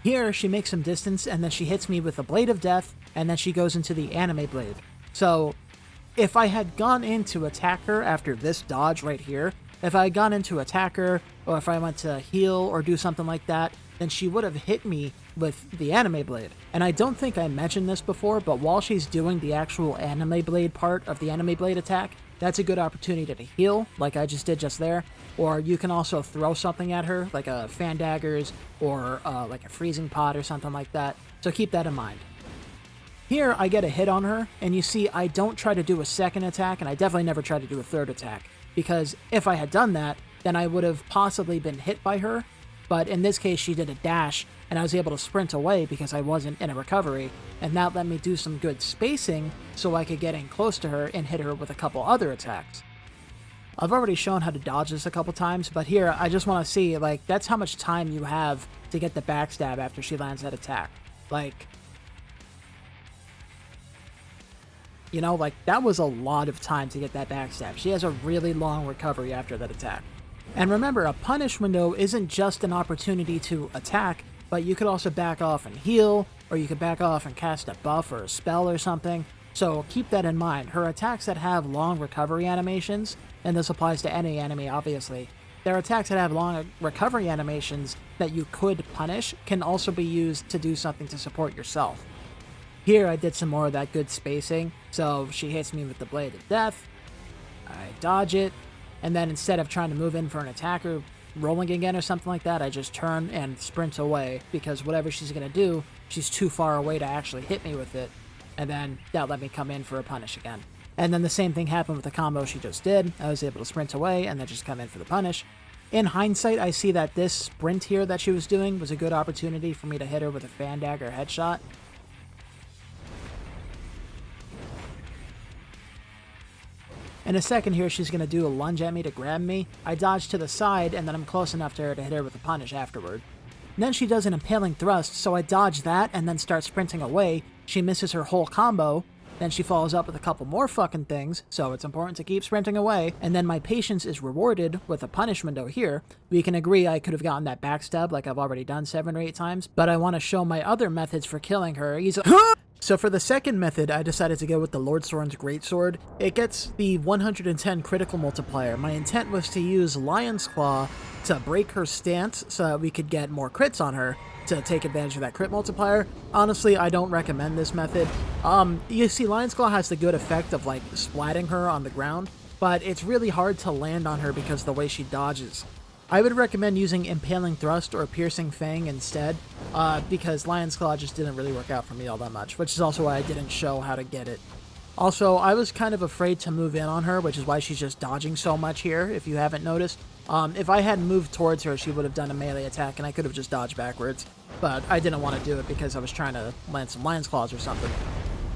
Here, she makes some distance, and then she hits me with the Blade of Death, and then she goes into the Anime Blade. So, if I had gone in to attack her after this dodge right here, if I had gone in to attack her, or if I went to heal or do something like that, then she would have hit me with the Anime Blade. And I don't think I mentioned this before, but while she's doing the actual Anime Blade part of the Anime Blade attack, that's a good opportunity to heal, like I just did just there. Or you can also throw something at her, like a fan daggers, or like a freezing pot or something like that. So keep that in mind. Here, I get a hit on her, and you see I don't try to do a second attack, and I definitely never try to do a third attack. Because if I had done that, then I would have possibly been hit by her. But in this case, she did a dash, and I was able to sprint away because I wasn't in a recovery, and that let me do some good spacing so I could get in close to her and hit her with a couple other attacks. I've already shown how to dodge this a couple times, but here I just want to see, like, that's how much time you have to get the backstab after she lands that attack. Like, you know, like, that was a lot of time to get that backstab. She has a really long recovery after that attack. And remember, a punish window isn't just an opportunity to attack, but you could also back off and heal, or you could back off and cast a buff or a spell or something. So keep that in mind. Her attacks that have long recovery animations, and this applies to any enemy obviously, their attacks that have long recovery animations that you could punish can also be used to do something to support yourself. Here I did some more of that good spacing, so she hits me with the Blade of Death, I dodge it, and then instead of trying to move in for an attack or rolling again or something like that, I just turn and sprint away, because whatever she's going to do, she's too far away to actually hit me with it, and then that let me come in for a punish again. And then the same thing happened with the combo she just did. I was able to sprint away and then just come in for the punish. In hindsight, I see that this sprint here that she was doing was a good opportunity for me to hit her with a fan dagger headshot. In a second here, she's going to do a lunge at me to grab me. I dodge to the side, and then I'm close enough to her to hit her with a punish afterward. And then she does an Impaling Thrust, so I dodge that and then start sprinting away. She misses her whole combo. Then she follows up with a couple more fucking things, so it's important to keep sprinting away. And then my patience is rewarded with a punish window here. We can agree I could have gotten that backstab like I've already done 7 or 8 times, but I want to show my other methods for killing her easily. So for the second method, I decided to go with the Lordsworn's Greatsword. It gets the 110 critical multiplier. My intent was to use Lion's Claw to break her stance so that we could get more crits on her to take advantage of that crit multiplier. Honestly, I don't recommend this method. You see, Lion's Claw has the good effect of like splatting her on the ground, but it's really hard to land on her because of the way she dodges. I would recommend using Impaling Thrust or Piercing Fang instead, because Lion's Claw just didn't really work out for me all that much, which is also why I didn't show how to get it. Also, I was kind of afraid to move in on her, which is why she's just dodging so much here, if you haven't noticed. If I had moved towards her, she would have done a melee attack, and I could have just dodged backwards, but I didn't want to do it because I was trying to land some Lion's Claws or something.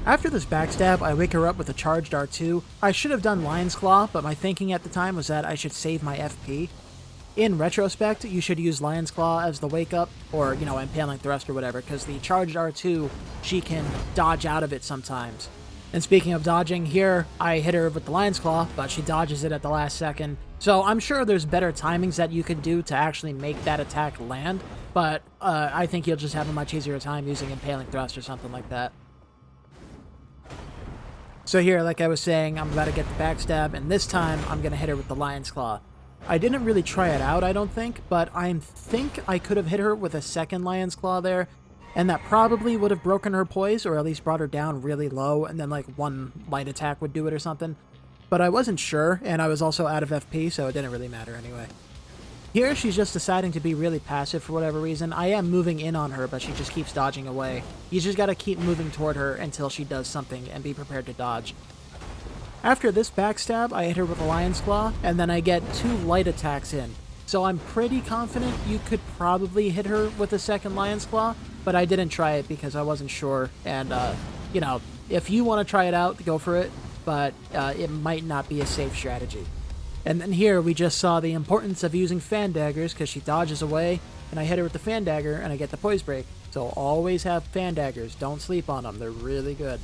After this backstab, I wake her up with a charged R2. I should have done Lion's Claw, but my thinking at the time was that I should save my FP. In retrospect, you should use Lion's Claw as the wake up, or, you know, Impaling Thrust or whatever, because the charged R2, she can dodge out of it sometimes. And speaking of dodging, here, I hit her with the Lion's Claw, but she dodges it at the last second. So I'm sure there's better timings that you can do to actually make that attack land, but I think you'll just have a much easier time using Impaling Thrust or something like that. So here, like I was saying, I'm about to get the backstab, and this time I'm going to hit her with the Lion's Claw. I didn't really try it out, I don't think, but I think I could have hit her with a second Lion's Claw there, and that probably would have broken her poise, or at least brought her down really low, and then like one light attack would do it or something. But I wasn't sure, and I was also out of FP, so it didn't really matter anyway. Here, she's just deciding to be really passive for whatever reason. I am moving in on her, but she just keeps dodging away. You just gotta keep moving toward her until she does something, and be prepared to dodge. After this backstab, I hit her with a Lion's Claw, and then I get 2 light attacks in. So I'm pretty confident you could probably hit her with a second Lion's Claw, but I didn't try it because I wasn't sure. And, you know, if you want to try it out, go for it, but it might not be a safe strategy. And then here we just saw the importance of using fan daggers because she dodges away, and I hit her with the fan dagger and I get the poise break. So always have fan daggers. Don't sleep on them. They're really good.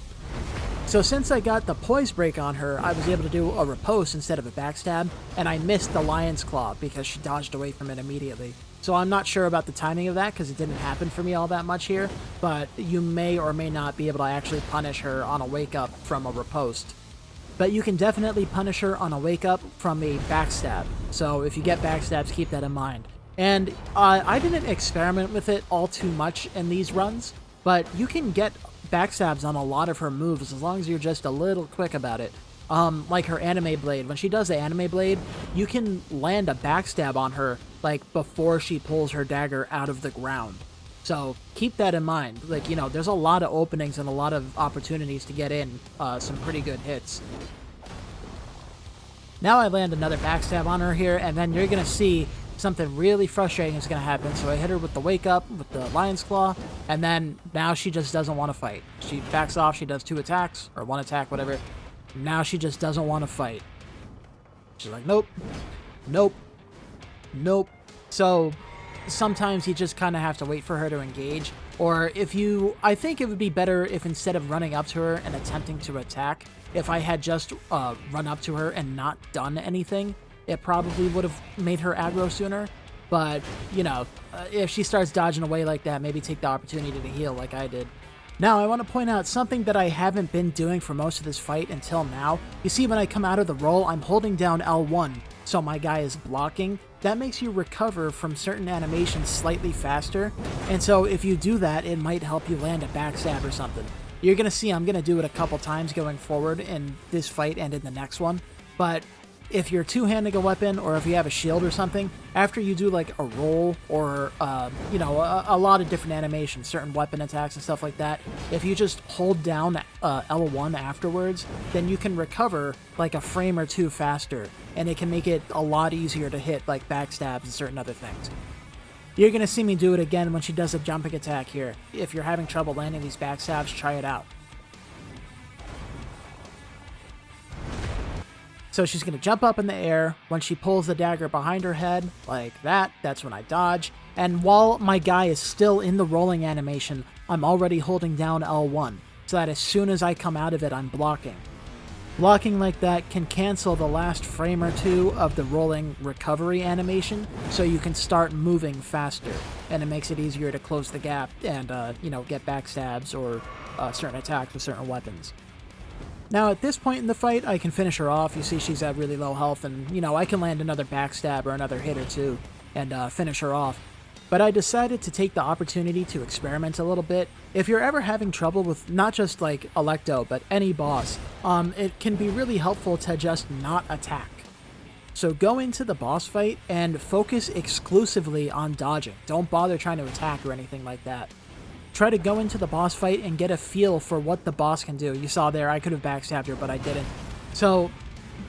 So since I got the poise break on her, I was able to do a riposte instead of a backstab, and I missed the Lion's Claw because she dodged away from it immediately. So I'm not sure about the timing of that because it didn't happen for me all that much here, but you may or may not be able to actually punish her on a wake up from a riposte. But you can definitely punish her on a wake up from a backstab. So if you get backstabs, keep that in mind. And I didn't experiment with it all too much in these runs, but you can get backstabs on a lot of her moves as long as you're just a little quick about it. Like her anime blade. When she does the anime blade, you can land a backstab on her like before she pulls her dagger out of the ground. So keep that in mind. Like, you know, there's a lot of openings and a lot of opportunities to get in some pretty good hits. Now I land another backstab on her here, and then you're going to see something really frustrating is going to happen. So I hit her with the wake up, with the Lion's Claw, and then now she just doesn't want to fight. She backs off, she does 2 attacks, or 1 attack, whatever. Now she just doesn't want to fight. She's like, nope, nope, nope. So sometimes you just kind of have to wait for her to engage. Or if you, I think it would be better if instead of running up to her and attempting to attack, if I had just run up to her and not done anything, it probably would have made her aggro sooner. But, you know, if she starts dodging away like that, maybe take the opportunity to heal like I did. Now, I want to point out something that I haven't been doing for most of this fight until now. You see, when I come out of the roll, I'm holding down L1, so my guy is blocking. That makes you recover from certain animations slightly faster, and so if you do that, it might help you land a backstab or something. You're going to see I'm going to do it a couple times going forward in this fight and in the next one, but if you're two-handing a weapon or if you have a shield or something, after you do like a roll or, you know, a lot of different animations, certain weapon attacks and stuff like that, if you just hold down L1 afterwards, then you can recover like a frame or 2 faster, and it can make it a lot easier to hit like backstabs and certain other things. You're going to see me do it again when she does a jumping attack here. If you're having trouble landing these backstabs, try it out. So she's going to jump up in the air. When she pulls the dagger behind her head, like that, that's when I dodge. And while my guy is still in the rolling animation, I'm already holding down L1, so that as soon as I come out of it, I'm blocking. Blocking like that can cancel the last frame or 2 of the rolling recovery animation, so you can start moving faster, and it makes it easier to close the gap and, you know, get backstabs or certain attacks with certain weapons. Now, at this point in the fight, I can finish her off. You see she's at really low health, and, you know, I can land another backstab or another hit or 2 and finish her off. But I decided to take the opportunity to experiment a little bit. If you're ever having trouble with not just, like, Alecto, but any boss, it can be really helpful to just not attack. So go into the boss fight and focus exclusively on dodging. Don't bother trying to attack or anything like that. Try to go into the boss fight and get a feel for what the boss can do. You saw there, I could have backstabbed her, but I didn't. So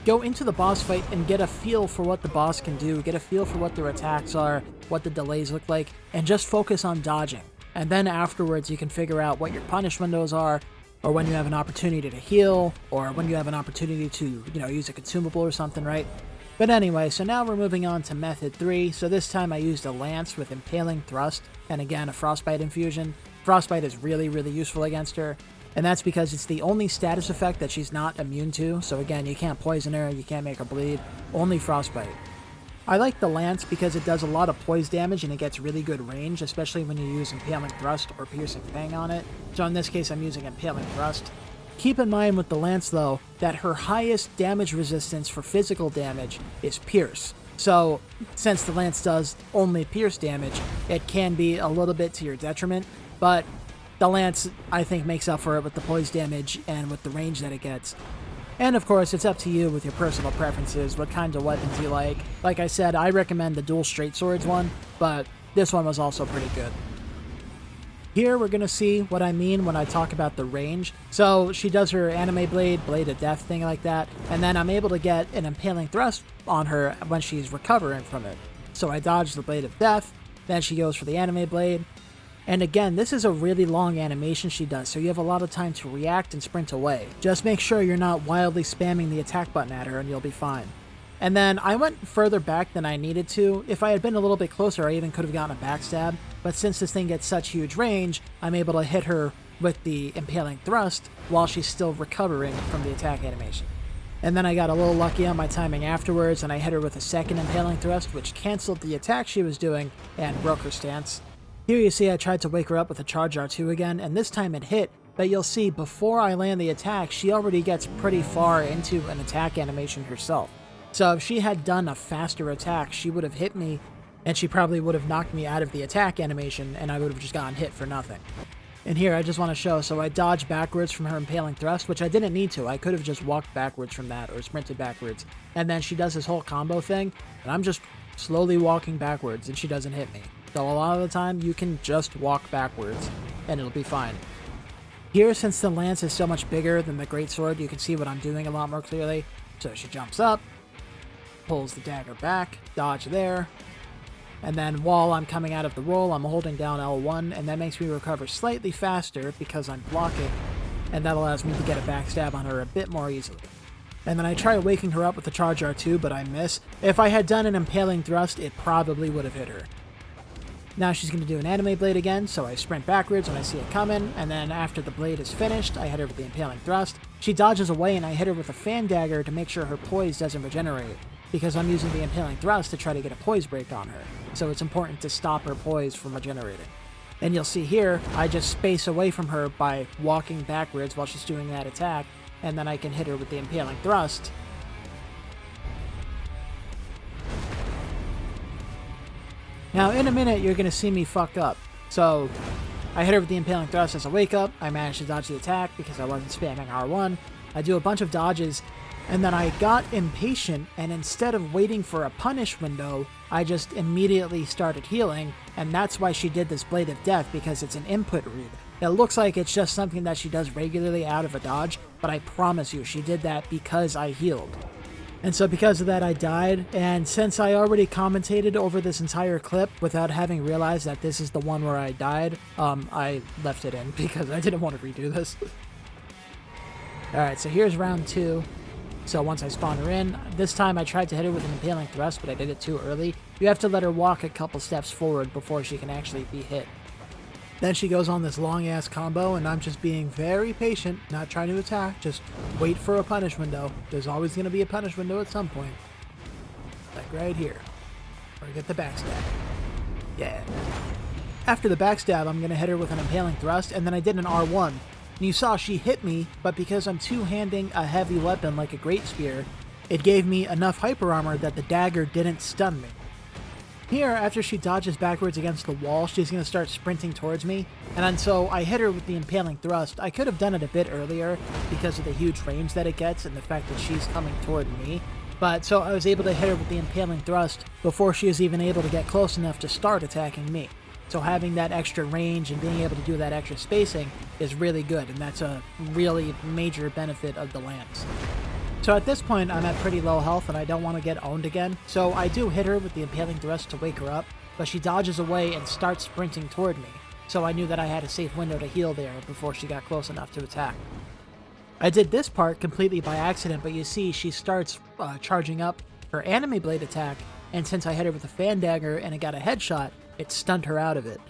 go into the boss fight and get a feel for what the boss can do, get a feel for what their attacks are, what the delays look like, and just focus on dodging. And then afterwards you can figure out what your punish windows are, or when you have an opportunity to heal, or when you have an opportunity to, you know, use a consumable or something, right? But anyway, so now we're moving on to method 3. So this time I used a lance with Impaling Thrust, and again a Frostbite infusion. Frostbite is really, really useful against her, and that's because it's the only status effect that she's not immune to, so again, you can't poison her, you can't make her bleed, only Frostbite. I like the lance because it does a lot of poise damage and it gets really good range, especially when you use Impaling Thrust or Piercing Fang on it, so in this case I'm using Impaling Thrust. Keep in mind with the lance though, that her highest damage resistance for physical damage is Pierce. So, since the lance does only pierce damage, it can be a little bit to your detriment, but the lance, I think, makes up for it with the poise damage and with the range that it gets. And of course, it's up to you with your personal preferences, what kinds of weapons you like. Like I said, I recommend the dual straight swords one, but this one was also pretty good. Here we're going to see what I mean when I talk about the range. So she does her anime blade of death thing like that, and then I'm able to get an Impaling Thrust on her when she's recovering from it. So I dodge the blade of death, then she goes for the anime blade. And again, this is a really long animation she does, so you have a lot of time to react and sprint away. Just make sure you're not wildly spamming the attack button at her and you'll be fine. And then I went further back than I needed to. If I had been a little bit closer, I even could have gotten a backstab. But since this thing gets such huge range, I'm able to hit her with the Impaling Thrust while she's still recovering from the attack animation. And then I got a little lucky on my timing afterwards, and I hit her with a second Impaling Thrust, which canceled the attack she was doing and broke her stance. Here you see I tried to wake her up with a Charge R2 again, and this time it hit, but you'll see before I land the attack, she already gets pretty far into an attack animation herself. So if she had done a faster attack, she would have hit me, and she probably would have knocked me out of the attack animation, and I would have just gotten hit for nothing. And here I just want to show, so I dodged backwards from her Impaling Thrust, which I didn't need to. I could have just walked backwards from that, or sprinted backwards. And then she does this whole combo thing, and I'm just slowly walking backwards, and she doesn't hit me. So a lot of the time, you can just walk backwards, and it'll be fine. Here, since the lance is so much bigger than the Greatsword, you can see what I'm doing a lot more clearly. So she jumps up, pulls the dagger back, dodge there, and then while I'm coming out of the roll, I'm holding down L1, and that makes me recover slightly faster because I'm blocking, and that allows me to get a backstab on her a bit more easily. And then I try waking her up with the Charge R2, but I miss. If I had done an Impaling Thrust, it probably would have hit her. Now she's going to do an anime blade again, so I sprint backwards when I see it coming, and then after the blade is finished, I hit her with the Impaling Thrust. She dodges away, and I hit her with a fan dagger to make sure her poise doesn't regenerate, because I'm using the Impaling Thrust to try to get a poise break on her, so it's important to stop her poise from regenerating. And you'll see here, I just space away from her by walking backwards while she's doing that attack, and then I can hit her with the Impaling Thrust. Now, in a minute, you're going to see me fuck up. So, I hit her with the Impaling Thrust as a wake-up. I managed to dodge the attack because I wasn't spamming R1. I do a bunch of dodges, and then I got impatient, and instead of waiting for a punish window, I just immediately started healing, and that's why she did this Blade of Death, because it's an input read. It looks like it's just something that she does regularly out of a dodge, but I promise you, she did that because I healed. And so because of that, I died, and since I already commentated over this entire clip without having realized that this is the one where I died, I left it in because I didn't want to redo this. Alright, so here's round 2. So once I spawn her in, this time I tried to hit her with an Impaling Thrust, but I did it too early. You have to let her walk a couple steps forward before she can actually be hit. Then she goes on this long-ass combo, and I'm just being very patient, not trying to attack, just wait for a punish window. There's always going to be a punish window at some point. Like right here. Or get the backstab. Yeah. After the backstab, I'm going to hit her with an Impaling Thrust, and then I did an R1. And you saw she hit me, but because I'm two-handing a heavy weapon like a Great Spear, it gave me enough hyper armor that the dagger didn't stun me. Here, after she dodges backwards against the wall, she's going to start sprinting towards me, and so I hit her with the Impaling Thrust. I could have done it a bit earlier because of the huge range that it gets and the fact that she's coming toward me, but so I was able to hit her with the Impaling Thrust before she was even able to get close enough to start attacking me. So having that extra range and being able to do that extra spacing is really good, and that's a really major benefit of the lance. So at this point, I'm at pretty low health and I don't want to get owned again, so I do hit her with the Impaling Thrust to wake her up, but she dodges away and starts sprinting toward me, so I knew that I had a safe window to heal there before she got close enough to attack. I did this part completely by accident, but you see she starts charging up her anime blade attack, and since I hit her with a fan dagger and it got a headshot, it stunned her out of it.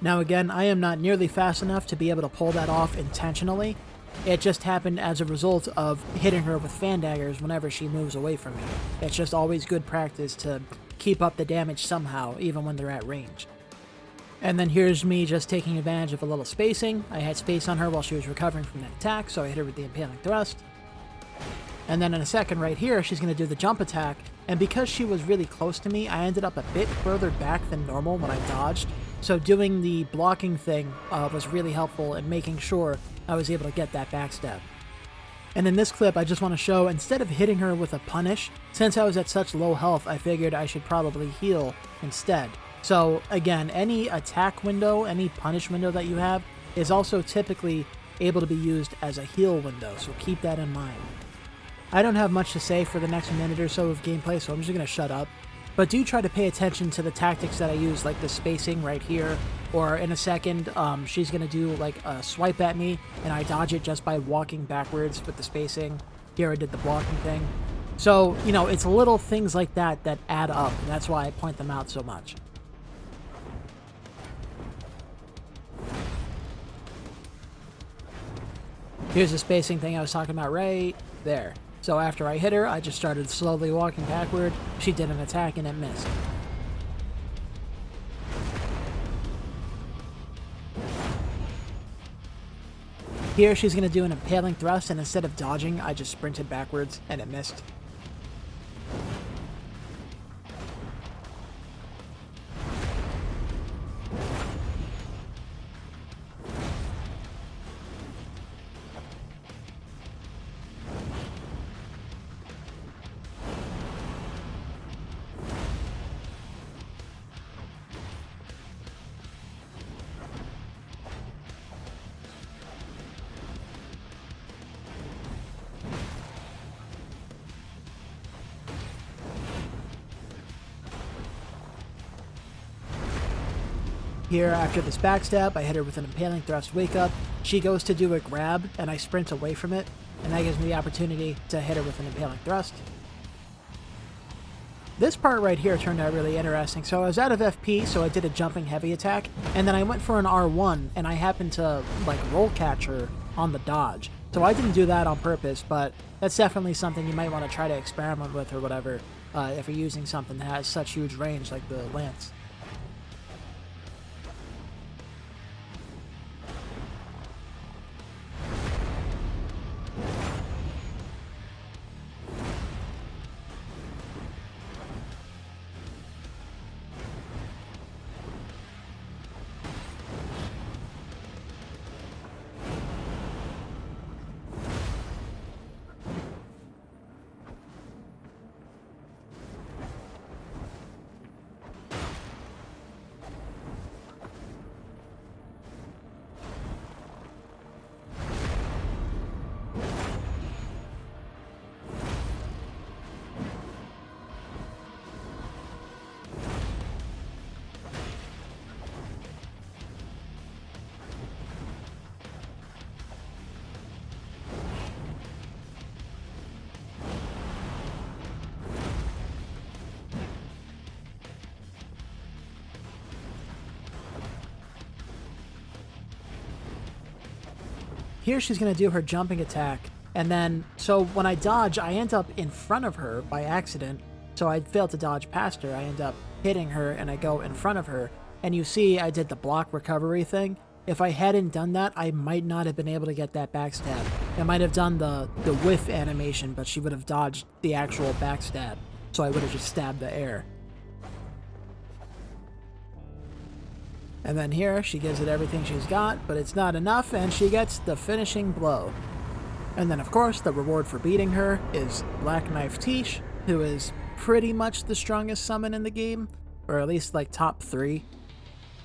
Now again, I am not nearly fast enough to be able to pull that off intentionally. It just happened as a result of hitting her with fan daggers whenever she moves away from me. It's just always good practice to keep up the damage somehow, even when they're at range. And then here's me just taking advantage of a little spacing. I had space on her while she was recovering from that attack, so I hit her with the Impaling Thrust. And then in a second right here, she's going to do the jump attack, and because she was really close to me, I ended up a bit further back than normal when I dodged. So doing the blocking thing was really helpful in making sure I was able to get that backstab. And in this clip, I just want to show, instead of hitting her with a punish, since I was at such low health, I figured I should probably heal instead. So again, any attack window, any punish window that you have is also typically able to be used as a heal window, so keep that in mind. I don't have much to say for the next minute or so of gameplay, so I'm just going to shut up. But do try to pay attention to the tactics that I use, like the spacing right here, or in a second, she's going to do like a swipe at me, and I dodge it just by walking backwards with the spacing. Here I did the blocking thing. So, you know, it's little things like that that add up, and that's why I point them out so much. Here's the spacing thing I was talking about right there. So after I hit her, I just started slowly walking backward. She did an attack and it missed. Here she's going to do an Impaling Thrust, and instead of dodging, I just sprinted backwards and it missed. Here, after this backstab, I hit her with an Impaling Thrust Wake Up. She goes to do a grab, and I sprint away from it, and that gives me the opportunity to hit her with an Impaling Thrust. This part right here turned out really interesting. So I was out of FP, so I did a jumping heavy attack, and then I went for an R1, and I happened to, like, roll catch her on the dodge. So I didn't do that on purpose, but that's definitely something you might want to try to experiment with or whatever, if you're using something that has such huge range like the Lance. Here she's going to do her jumping attack, and then, so when I dodge, I end up in front of her by accident, so I failed to dodge past her. I end up hitting her, and I go in front of her, and you see I did the block recovery thing. If I hadn't done that, I might not have been able to get that backstab. I might have done the whiff animation, but she would have dodged the actual backstab, so I would have just stabbed the air. And then here, she gives it everything she's got, but it's not enough, and she gets the finishing blow. And then, of course, the reward for beating her is Black Knife Tish, who is pretty much the strongest summon in the game, or at least, like, top 3.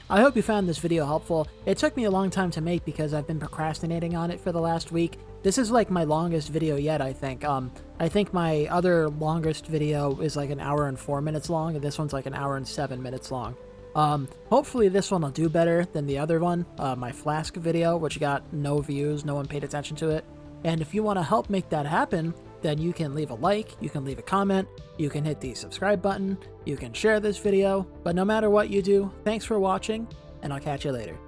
I hope you found this video helpful. It took me a long time to make because I've been procrastinating on it for the last week. This is, like, my longest video yet, I think. I think my other longest video is, like, 1 hour and 4 minutes long, and this one's, like, 1 hour and 7 minutes long. Hopefully this one will do better than the other one, my Flask video, which got no views, no one paid attention to it. And if you want to help make that happen, then you can leave a like, you can leave a comment, you can hit the subscribe button, you can share this video, but no matter what you do, thanks for watching, and I'll catch you later.